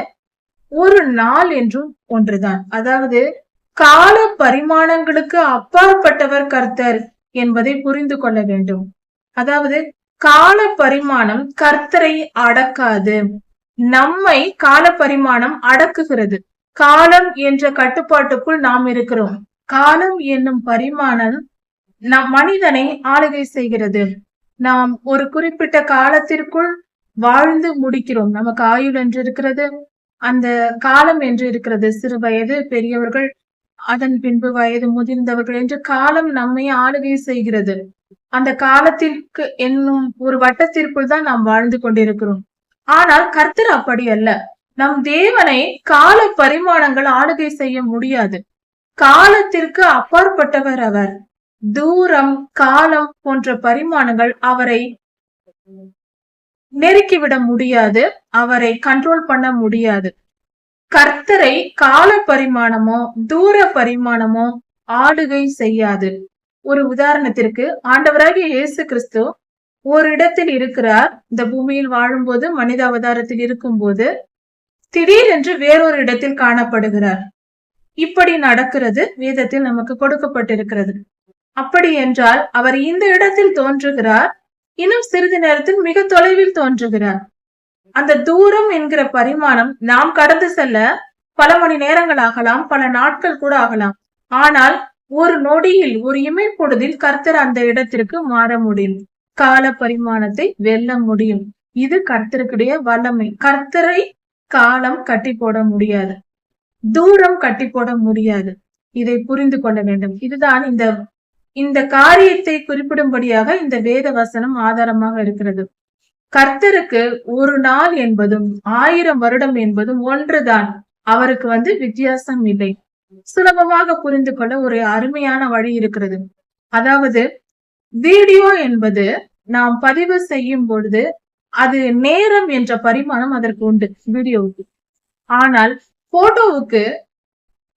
ஒரு நாள் என்றும் ஒன்றுதான். அதாவது கால பரிமாணங்களுக்கு அப்பாற்பட்டவர் கர்த்தர் என்பதை புரிந்து கொள்ள வேண்டும். அதாவது கால பரிமாணம் கர்த்தரை அடக்காது, நம்மை கால பரிமாணம் அடக்குகிறது. காலம் என்ற கட்டுப்பாட்டுக்குள் நாம் இருக்கிறோம். காலம் என்னும் பரிமாணம் நம் மனிதனை ஆளுகை செய்கிறது. நாம் ஒரு குறிப்பிட்ட காலத்திற்குள் வாழ்ந்து முடிக்கிறோம். நமக்கு ஆயுள் என்று இருக்கிறது, அந்த காலம் என்று இருக்கிறது. சிறு வயது பெரியவர்கள், அதன் பின்பு வயது முதிர்ந்தவர்கள் என்று காலம் நம்மை ஆளுகை செய்கிறது. அந்த காலத்திற்கு என்னும் ஒரு வட்டத்திற்குள் தான் நாம் வாழ்ந்து கொண்டிருக்கிறோம். ஆனால் கர்த்தர் அப்படி அல்ல. நம் தேவனை கால பரிமாணங்கள் ஆளுகை செய்ய முடியாது. காலத்திற்கு அப்பாற்பட்டவர் அவர். தூரம், காலம் போன்ற பரிமாணங்கள் அவரை நெருக்கிவிட முடியாது, அவரை கண்ட்ரோல் பண்ண முடியாது. கர்த்தரை கால பரிமாணமோ தூர பரிமாணமோ ஆளுகை செய்யாது. ஒரு உதாரணத்திற்கு, ஆண்டவராகிய இயேசு கிறிஸ்து ஒரு இடத்தில் இருக்கிறார். இந்த பூமியில் வாழும்போது, மனித அவதாரத்தில் இருக்கும் போது திடீரென்று வேறொரு இடத்தில் காணப்படுகிறார். இப்படி நடக்கிறது வேதத்தில் நமக்கு கொடுக்கப்பட்டிருக்கிறது. அப்படி என்றால் அவர் இந்த இடத்தில் தோன்றுகிறார், இன்னும் சிறிது நேரத்தில் மிக தொலைவில் தோன்றுகிறார். அந்த தூரம் என்கிற பரிமாணம் நாம் கடந்து செல்ல பல மணி நேரங்கள் ஆகலாம், பல நாட்கள் கூட ஆகலாம். ஆனால் ஒரு நொடியில், ஒரு இமைப்பொழுதில் கர்த்தர் அந்த இடத்திற்கு மாற முடியும். கால பரிமாணத்தை வெல்ல முடியும். இது கர்த்தருக்குடைய வல்லமை. கர்த்தரை காலம் கட்டி போட முடியாது, தூரம் கட்டி போட முடியாது. இதை புரிந்து கொள்ள வேண்டும். இதுதான் இந்த காரியத்தை குறிப்பிடும்படியாக இந்த வேத வசனம் ஆதாரமாக இருக்கிறது. கர்த்தருக்கு ஒரு நாள் என்பதும் 1000 வருடம் என்பதும் ஒன்றுதான். அவருக்கு வித்தியாசம் இல்லை. சுலபமாக புரிந்து கொள்ள ஒரு அருமையான வழி இருக்கிறது. அதாவது வீடியோ என்பது நாம் பதிவு செய்யும் பொழுது அது நேரம் என்ற பரிமாணம் அதற்கு உண்டு வீடியோவுக்கு. ஆனால் போட்டோவுக்கு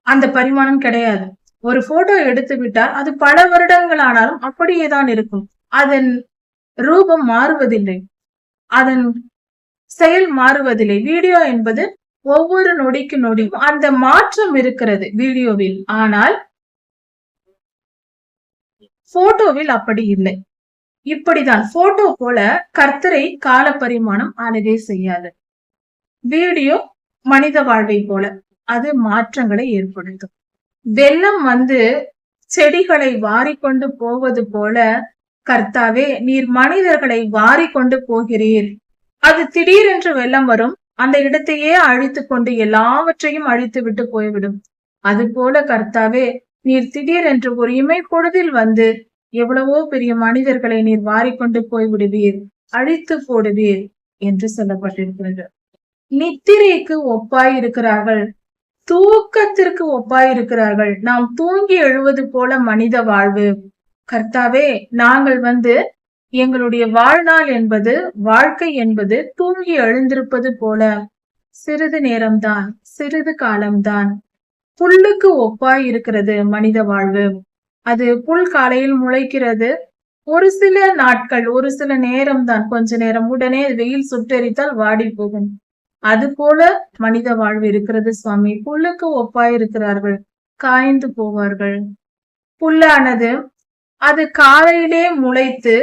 அந்த பரிமாணம் கிடையாது. ஒரு போட்டோ எடுத்து விட்டால் அது பல வருடங்கள் ஆனாலும் அப்படியேதான் இருக்கும். அதன் ரூபம் மாறுவதில்லை, அதன் செயல் மாறுவதில்லை. வீடியோ என்பது ஒவ்வொரு நொடிக்கு நொடியும் அந்த மாற்றம் இருக்கிறது வீடியோவில். ஆனால் போட்டோவில் அப்படி இல்லை. இப்படிதான் போட்டோ போல கர்த்தரை கால பரிமாணம் ஆளுகை செய்யாது. வீடியோ மனித வாழ்வை போல அது மாற்றங்களை ஏற்படுத்தும். வெள்ளம் வந்து செடிகளை வாரிக்கொண்டு போவது போல கர்த்தாவே நீர் மனிதர்களை வாரிக்கொண்டு போகிறீர். அது திடீரென்று வெள்ளம் வரும், அந்த இடத்தையே அழித்து கொண்டு எல்லாவற்றையும் அழித்து விட்டு போய்விடும். அது போல கர்த்தாவே நீர் திடீரென்று ஒரு இமை பொழுதில் வந்து எவ்வளவோ பெரிய மனிதர்களை நீர் வாரிக்கொண்டு போய்விடுவீர், அழித்து போடுவீர் என்று சொல்லப்பட்டிருக்கிறது. நித்திரைக்கு ஒப்பாய் இருக்கிறார்கள், தூக்கத்திற்கு ஒப்பாய் இருக்கிறார்கள். நாம் தூங்கி எழுவது போல மனித வாழ்வு. கர்த்தாவே நாங்கள் வந்து எங்களுடைய வாழ்நாள் என்பது, வாழ்க்கை என்பது தூங்கி எழுந்திருப்பது போல சிறிது நேரம்தான், சிறிது காலம்தான். புல்லுக்கு ஒப்பாய் இருக்கிறது மனித வாழ்வு. அது புல் காலையில் முளைக்கிறது, ஒரு சில நாட்கள், ஒரு சில நேரம் தான், கொஞ்ச நேரம், உடனே வெயில் சுட்டெரித்தால் வாடி போகும். அது போல மனித வாழ்வு இருக்கிறது சுவாமி. புல்லுக்கு ஒப்பாய் இருக்கிறார்கள், காய்ந்து போவார்கள். புல்லானது அது காலையிலே முளைத்து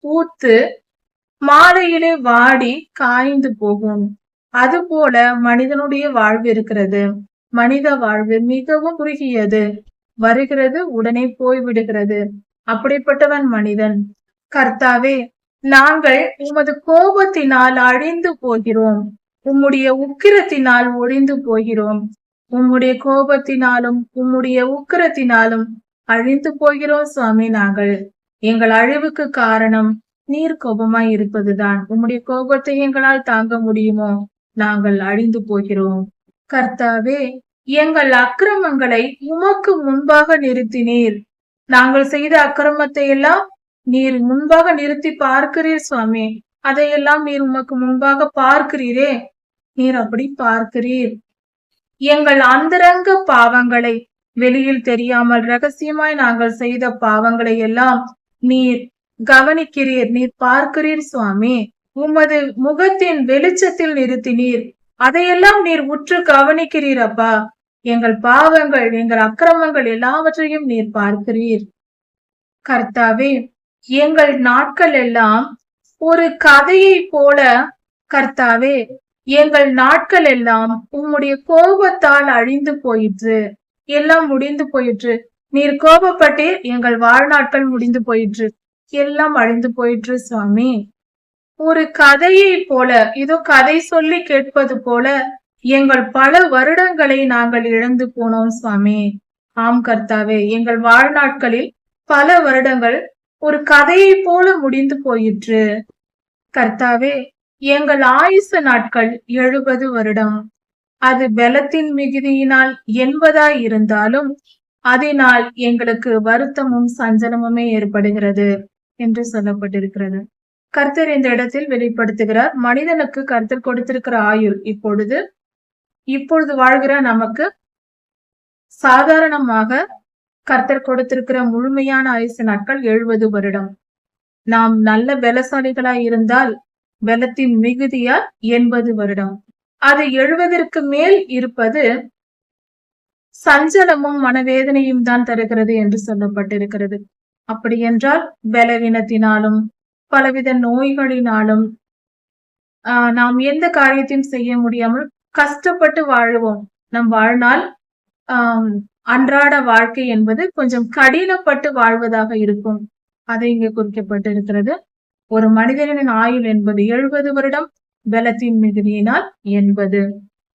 பூத்து மாலையிலே வாடி காய்ந்து போகும். அது போல மனிதனுடைய வாழ்வு இருக்கிறது. மனித வாழ்வு மிகவும் குறுகியது, வருகிறது உடனே போய்விடுகிறது. அப்படிப்பட்டவன் மனிதன். கர்த்தாவே நாங்கள் உமது கோபத்தினால் அழிந்து போகிறோம், உம்முடைய உக்கிரத்தினால் ஒழிந்து போகிறோம். உம்முடைய கோபத்தினாலும் உம்முடைய உக்கிரத்தினாலும் அழிந்து போகிறோம் சுவாமி. நாங்கள் எங்கள் அழிவுக்கு காரணம் நீர் கோபமாய் இருப்பதுதான். உம்முடைய கோபத்தை எங்களால் தாங்க முடியுமோ? நாங்கள் அழிந்து போகிறோம். கர்த்தாவே எங்கள் அக்கிரமங்களை உமக்கு முன்பாக நிறுத்தினீர். நாங்கள் செய்த அக்கிரமத்தை எல்லாம் நீர் முன்பாக நிறுத்தி பார்க்கிறீர் சுவாமி. அதையெல்லாம் நீர் உமக்கு முன்பாக பார்க்கிறீரே, நீர் அப்படி பார்க்கிறீர். எங்கள் அந்தரங்க பாவங்களை, வெளியில் தெரியாமல் ரகசியமாய் நாங்கள் செய்த பாவங்களை எல்லாம் நீர் கவனிக்கிறீர், நீர் பார்க்கிறீர் சுவாமி. உமது முகத்தின் வெளிச்சத்தில் நிறுத்தினீர், அதையெல்லாம் நீர் உற்று கவனிக்கிறீர் அப்பா. எங்கள் பாவங்கள், எங்கள் அக்கிரமங்கள் எல்லாவற்றையும் நீர் பார்க்கிறீர். கர்த்தாவே எங்கள் நாட்கள் எல்லாம் ஒரு கதையை போல, கர்த்தாவே எங்கள் நாட்கள் எல்லாம் உம்முடைய கோபத்தால் அழிந்து போயிற்று, எல்லாம் முடிந்து போயிற்று. நீர் கோபப்பட்டீர், எங்கள் வாழ்நாட்கள் முடிந்து போயிற்று, எல்லாம் அழிந்து போயிற்று சுவாமி. ஒரு கதையை போல, இதோ கதை சொல்லி கேட்பது போல எங்கள் பல வருடங்களை நாங்கள் இழந்து போனோம் சுவாமி. ஆம் கர்த்தாவே, எங்கள் வாழ்நாட்களில் பல வருடங்கள் ஒரு கதையை போல முடிந்து போயிற்று. கர்த்தாவே எங்கள் ஆயுசு நாட்கள் 70 வருடம். அது பலத்தின் மிகுதியினால் 80 இருந்தாலும் அதனால் எங்களுக்கு வருத்தமும் சஞ்சலமுமே ஏற்படுகிறது என்று சொல்லப்பட்டிருக்கிறது. கர்த்தர் இந்த இடத்தில் வெளிப்படுத்துகிறார், மனிதனுக்கு கர்த்தர் கொடுத்திருக்கிற ஆயுள் இப்பொழுது வாழ்கிற நமக்கு சாதாரணமாக கர்த்தர் கொடுத்திருக்கிற முழுமையான ஆயுசு நாட்கள் 70 வருடம். நாம் நல்ல பலசாலிகளாய் இருந்தால் பலத்தின் மிகுதியால் 80 வருடம். அது 70ற்கு மேல் இருப்பது சஞ்சலமும் மனவேதனையும் தான் தருகிறது என்று சொல்லப்பட்டிருக்கிறது. அப்படி என்றால் பலவீனத்தினாலும் பலவித நோய்களினாலும் நாம் எந்த காரியத்தையும் செய்ய முடியாமல் கஷ்டப்பட்டு வாழுவோம். நம் வாழ்நாள் அன்றாட வாழ்க்கை என்பது கொஞ்சம் கடினப்பட்டு வாழ்வதாக இருக்கும். அதை இங்கே குறிக்கப்பட்டிருக்கிறது. ஒரு மனிதனின் ஆயுள் என்பது 70 வருடம், பலத்தின் மிகுதியினால் 80.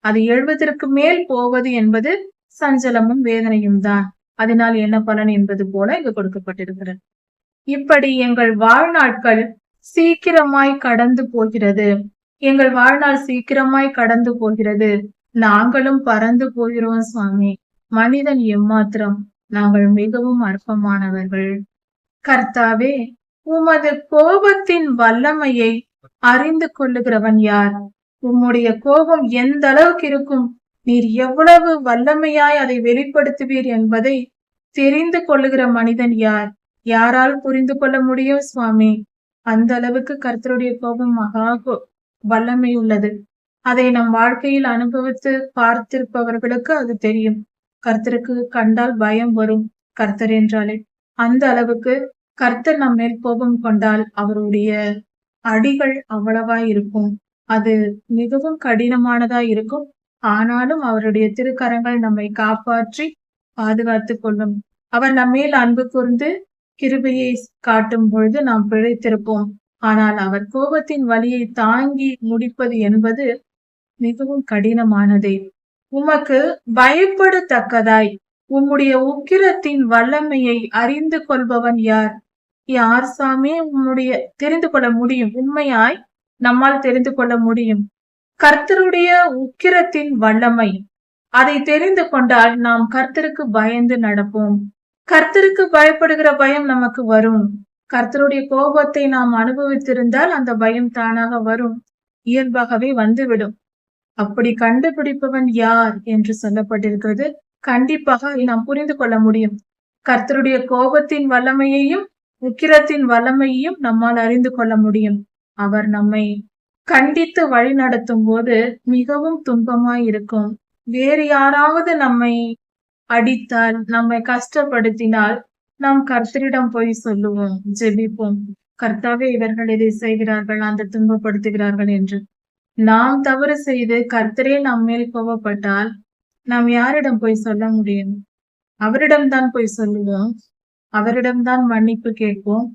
அது 70ற்கு மேல் போவது என்பது சஞ்சலமும் வேதனையும் தான். அதனால் என்ன பலன் என்பது போல இங்கு கொடுக்கப்பட்டிருக்கிறது. இப்படி எங்கள் வாழ்நாட்கள் சீக்கிரமாய் கடந்து போகிறது. எங்கள் வாழ்நாள் சீக்கிரமாய் கடந்து போகிறது. நாங்களும் பறந்து போகிறோம் சுவாமி. மனிதன் எம்மாத்திரம், நாங்கள் மிகவும் அற்பமானவர்கள். கர்த்தாவே உமது கோபத்தின் வல்லமையை அறிந்து கொள்ளுகிறவன் யார்? உம்முடைய கோபம் எந்த அளவுக்கு இருக்கும், நீர் எவ்வளவு வல்லமையாய் அதை வெளிப்படுத்துவீர் என்பதை தெரிந்து கொள்ளுகிற மனிதன் யார்? யாரால் புரிந்து கொள்ள முடியும் சுவாமி? அந்த அளவுக்கு கர்த்தருடைய கோபம் வல்லமை உள்ளது. அதை நம் வாழ்க்கையில் அனுபவித்து பார்த்திருப்பவர்களுக்கு அது தெரியும். கர்த்தருக்கு கண்டால் பயம் வரும். கர்த்தர் என்றாலே அந்த அளவுக்கு கர்த்தர் நம் மேல் கோபம் கொண்டால் அவருடைய அடிகள் அவ்வளவா இருக்கும். அது மிகவும் கடினமானதா இருக்கும். ஆனாலும் அவருடைய திருக்கரங்கள் நம்மை காப்பாற்றி பாதுகாத்துக் கொள்ளும். அவர் நம்மேல் அன்பு கூர்ந்து கிருபையை காட்டும் பொழுது நாம் பிழைத்திருப்போம். ஆனால் அவர் கோபத்தின் வலியை தாங்கி முடிப்பது என்பது மிகவும் கடினமானதே. உமக்கு பயப்படத்தக்கதாய் உம்முடைய உக்கிரத்தின் வல்லமையை அறிந்து கொள்பவன் யார்? யார் சாமி உம்முடைய தெரிந்து கொள்ள முடியும்? உண்மையாய் நம்மால் தெரிந்து கொள்ள முடியும். கர்த்தருடைய உக்கிரத்தின் வல்லமை, அதை தெரிந்து கொண்டால் நாம் கர்த்தருக்கு பயந்து நடப்போம். கர்த்தருக்கு பயப்படுகிற பயம் நமக்கு வரும். கர்த்தருடைய கோபத்தை நாம் அனுபவித்திருந்தால் அந்த பயம் தானாக வரும், இயல்பாகவே வந்துவிடும். அப்படி கண்டுபிடிப்பவன் யார் என்று சொல்லப்பட்டிருக்கிறது. கண்டிப்பாக நாம் புரிந்து கொள்ள முடியும். கர்த்தருடைய கோபத்தின் வல்லமையையும் உக்கிரத்தின் வல்லமையையும் நம்மால் அறிந்து கொள்ள முடியும். அவர் நம்மை கண்டித்து வழி நடத்தும் போது மிகவும் துன்பமாய் இருக்கும். வேறு யாராவது நம்மை அடித்தால், நம்மை கஷ்டப்படுத்தினால் நாம் கர்த்தரிடம் போய் சொல்லுவோம், ஜெபிப்போம். கர்த்தாவே, இவர்கள் இதை செய்கிறார்கள், அந்த துன்பப்படுத்துகிறார்கள் என்று. நாம் தவறு செய்து கர்த்தரே நம் மேல் கோபப்பட்டால் நாம் யாரிடம் போய் சொல்ல முடியும்? அவரிடம்தான் போய் சொல்லுவோம். அவரிடம்தான் மன்னிப்பு கேட்போம்.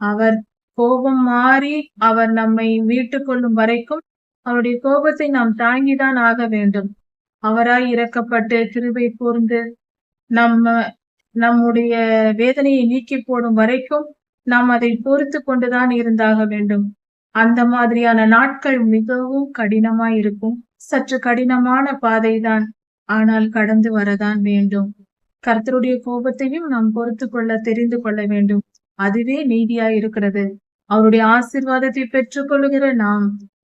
அவர் கோபம் மாறி அவர் நம்மை மீட்டுக் கொள்ளும் வரைக்கும் அவருடைய கோபத்தை நாம் தாங்கிதான் ஆக வேண்டும். அவராய் இரக்கப்பட்டு கிருபை கூர்ந்து நம்முடைய வேதனையை நீக்கி போடும் வரைக்கும் நாம் அதை பொறுத்து கொண்டுதான் இருந்தாக வேண்டும். அந்த மாதிரியான நாட்கள் மிகவும் கடினமாய் இருக்கும். சற்று கடினமான பாதைதான், ஆனால் கடந்து வரதான் வேண்டும். கர்த்தருடைய கோபத்தையும் நாம் பொறுத்து கொள்ள தெரிந்து கொள்ள வேண்டும். அதுவே நீதியாய் இருக்கிறது. அவருடைய ஆசீர்வாதத்தை பெற்றுக் கொள்ளுகிற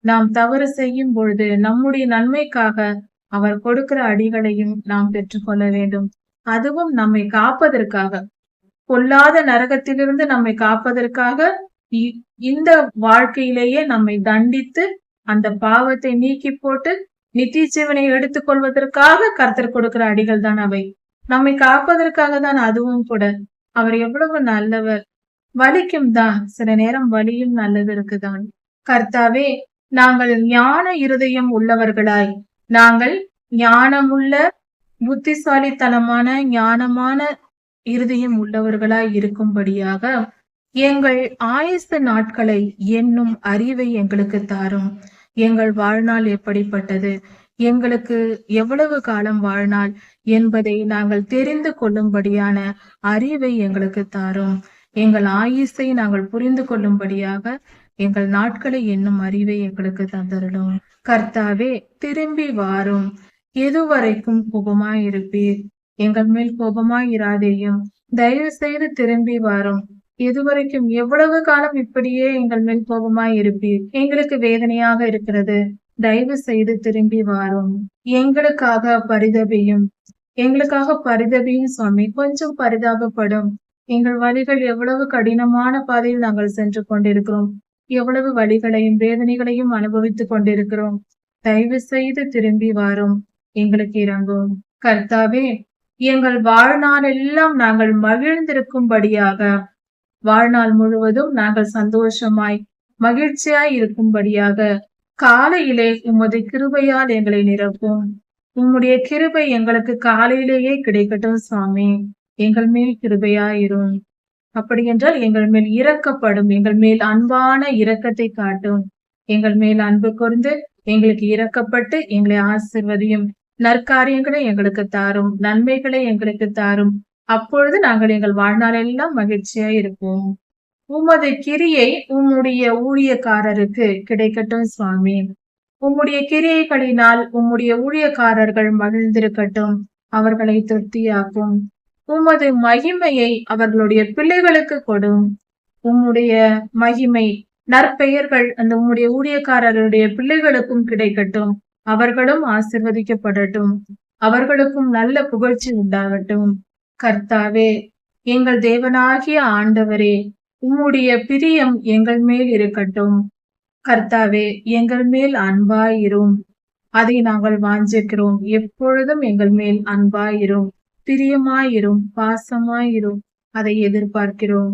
நாம் தவறு செய்யும் பொழுது நம்முடைய நன்மைக்காக அவர் கொடுக்கிற அடிகளையும் நாம் பெற்றுக்கொள்ள வேண்டும். அதுவும் நம்மை காப்பதற்காக, பொல்லாத நரகத்திலிருந்து நம்மை காப்பதற்காக, இந்த வாழ்க்கையிலேயே நம்மை தண்டித்து அந்த பாவத்தை நீக்கி போட்டு நித்திய ஜீவனை எடுத்துக் கொள்வதற்காக கர்த்தர் கொடுக்கிற அடிகள் தான் அவை. நம்மை காப்பதற்காக தான் அதுவும் கூட. அவர் எவ்வளவு நல்லவர். வலிக்கும் தான், சில நேரம் வலியும் நல்லது இருக்குதான். கர்த்தாவே, நாங்கள் ஞான இருதயம் உள்ளவர்களாய், நாங்கள் ஞானமுள்ள புத்திசாலித்தனமான ஞானமான இருதயம் உள்ளவர்களாய் இருக்கும்படியாக எங்கள் ஆயுசு நாட்களை என்னும் அறிவை எங்களுக்கு தாரும். எங்கள் வாழ்நாள் எப்படிப்பட்டது, எங்களுக்கு எவ்வளவு காலம் வாழ்நாள் என்பதை நாங்கள் தெரிந்து கொள்ளும்படியான அறிவை எங்களுக்கு தாரும். எங்கள் ஆயுசை நாங்கள் புரிந்து கொள்ளும்படியாக எங்கள் நாட்களை என்னும் அறிவை எங்களுக்கு தந்தருடும். கர்த்தாவே, திரும்பி வாரும். எதுவரைக்கும் கோபமாயிருப்பீர்? எங்கள் மேல் கோபமாயிராதேயும். தயவு செய்து திரும்பி வாரும். எதுவரைக்கும், எவ்வளவு காலம் இப்படியே எங்கள் மேல் கோபமாய் இருப்பீர்? எங்களுக்கு வேதனையாக இருக்கிறது. தயவு செய்து திரும்பி வாரும். எங்களுக்காக பரிதபியும். எங்களுக்காக பரிதபியும் சுவாமி. கொஞ்சம் பரிதாபப்படும். எங்கள் வழிகள் எவ்வளவு கடினமான பாதையில் நாங்கள் சென்று கொண்டிருக்கிறோம். எவ்வளவு வழிகளையும் வேதனைகளையும் அனுபவித்துக் கொண்டிருக்கிறோம். தயவு செய்து திரும்பி வாரும். எங்களுக்கு இறங்கும். கர்த்தாவே, எங்கள் வாழ்நாளெல்லாம் நாங்கள் மகிழ்ந்திருக்கும்படியாக, வாழ்நாள் முழுவதும் நாங்கள் சந்தோஷமாய் மகிழ்ச்சியாய் இருக்கும்படியாக காலையிலே உமது கிருபையால் எங்களை நிரப்பும். உம்முடைய கிருபை எங்களுக்கு காலையிலேயே கிடைக்கட்டும் சுவாமி. எங்கள் மேல் கிருபையாயிரும். அப்படி என்றால் எங்கள் மேல் இரக்கப்படும். எங்கள் மேல் அன்பான இரக்கத்தை காட்டும். எங்கள் மேல் அன்பு கூர்ந்து எங்களுக்கு இரக்கப்பட்டு எங்களை ஆசீர்வதியும். நற்காரியங்களை எங்களுக்கு தாரும். நன்மைகளை எங்களுக்கு தாரும். அப்பொழுது நாங்கள் எங்கள் வாழ்நாளெல்லாம் மகிழ்ச்சியாய் இருப்போம். உமது கிரியை உம்முடைய ஊழியக்காரருக்கு கிடைக்கட்டும் சுவாமி. உம்முடைய கிரியைகளினால் உம்முடைய ஊழியக்காரர்கள் மகிழ்ந்திருக்கட்டும். அவர்களை திருப்தியாக்கும். உமது மகிமையை அவர்களுடைய பிள்ளைகளுக்கு கொடும். உம்முடைய மகிமை, நற்பெயர்கள் அந்த உம்முடைய ஊழியக்காரருடைய பிள்ளைகளுக்கும் கிடைக்கட்டும். அவர்களும் ஆசீர்வதிக்கப்படட்டும். அவர்களுக்கும் நல்ல புகழ்ச்சி உண்டாகட்டும். கர்த்தாவே, எங்கள் தேவனாகிய ஆண்டவரே, உம்முடைய பிரியம் எங்கள் மேல் இருக்கட்டும். கர்த்தாவே, எங்கள் மேல் அன்பாயிரும். அதை நாங்கள் வாஞ்சிக்கிறோம். எப்பொழுதும் எங்கள் மேல் அன்பாயிரும், பிரியமாயிரும், பாசமாயிரும். அதை எதிர்பார்க்கிறோம்.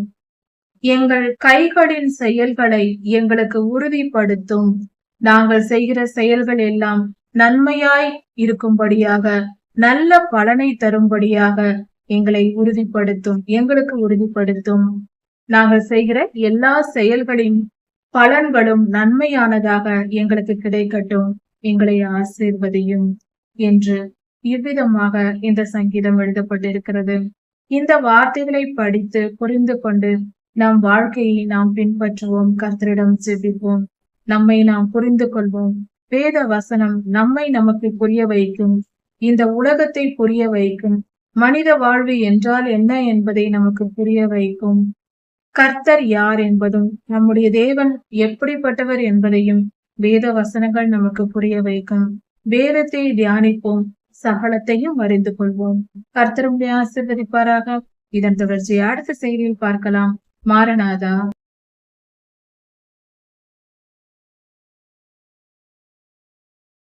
எங்கள் கைகளின் செயல்களை எங்களுக்கு உறுதிப்படுத்தும். நாங்கள் செய்கிற செயல்கள் எல்லாம் நன்மையாய் இருக்கும்படியாக, நல்ல பலனை தரும்படியாக எங்களை உறுதிப்படுத்தும், எங்களுக்கு உறுதிப்படுத்தும். நாங்கள் செய்கிற எல்லா செயல்களின் பலன்களும் நன்மையானதாக எங்களுக்கு கிடைக்கட்டும். எங்களை ஆசீர்வதியும் என்று இவ்விதமாக இந்த சங்கீதம் எழுதப்பட்டிருக்கிறது. இந்த வார்த்தைகளை படித்து புரிந்து கொண்டு நம் வாழ்க்கையை நாம் பின்பற்றுவோம். கர்த்தரிடம் ஜெபிப்போம். நம்மை நாம் புரிந்து கொள்வோம். வேத வசனம் நம்மை நமக்கு புரிய வைக்கும். இந்த உலகத்தை புரிய வைக்கும். மனித வாழ்வு என்றால் என்ன என்பதை நமக்கு புரிய வைக்கும். கர்த்தர் யார் என்பதும் நம்முடைய தேவன் எப்படிப்பட்டவர் என்பதையும் வேத வசனங்கள் நமக்கு புரிய வைக்கும். வேதத்தை தியானிப்போம். சகலத்தையும் அறிந்து கொள்வோம். கர்த்தர் உங்களை ஆசீர்வதிப்பாராக. இதன் தொடர்ச்சியை அடுத்த செய்தியில் பார்க்கலாம். மாரநாதா.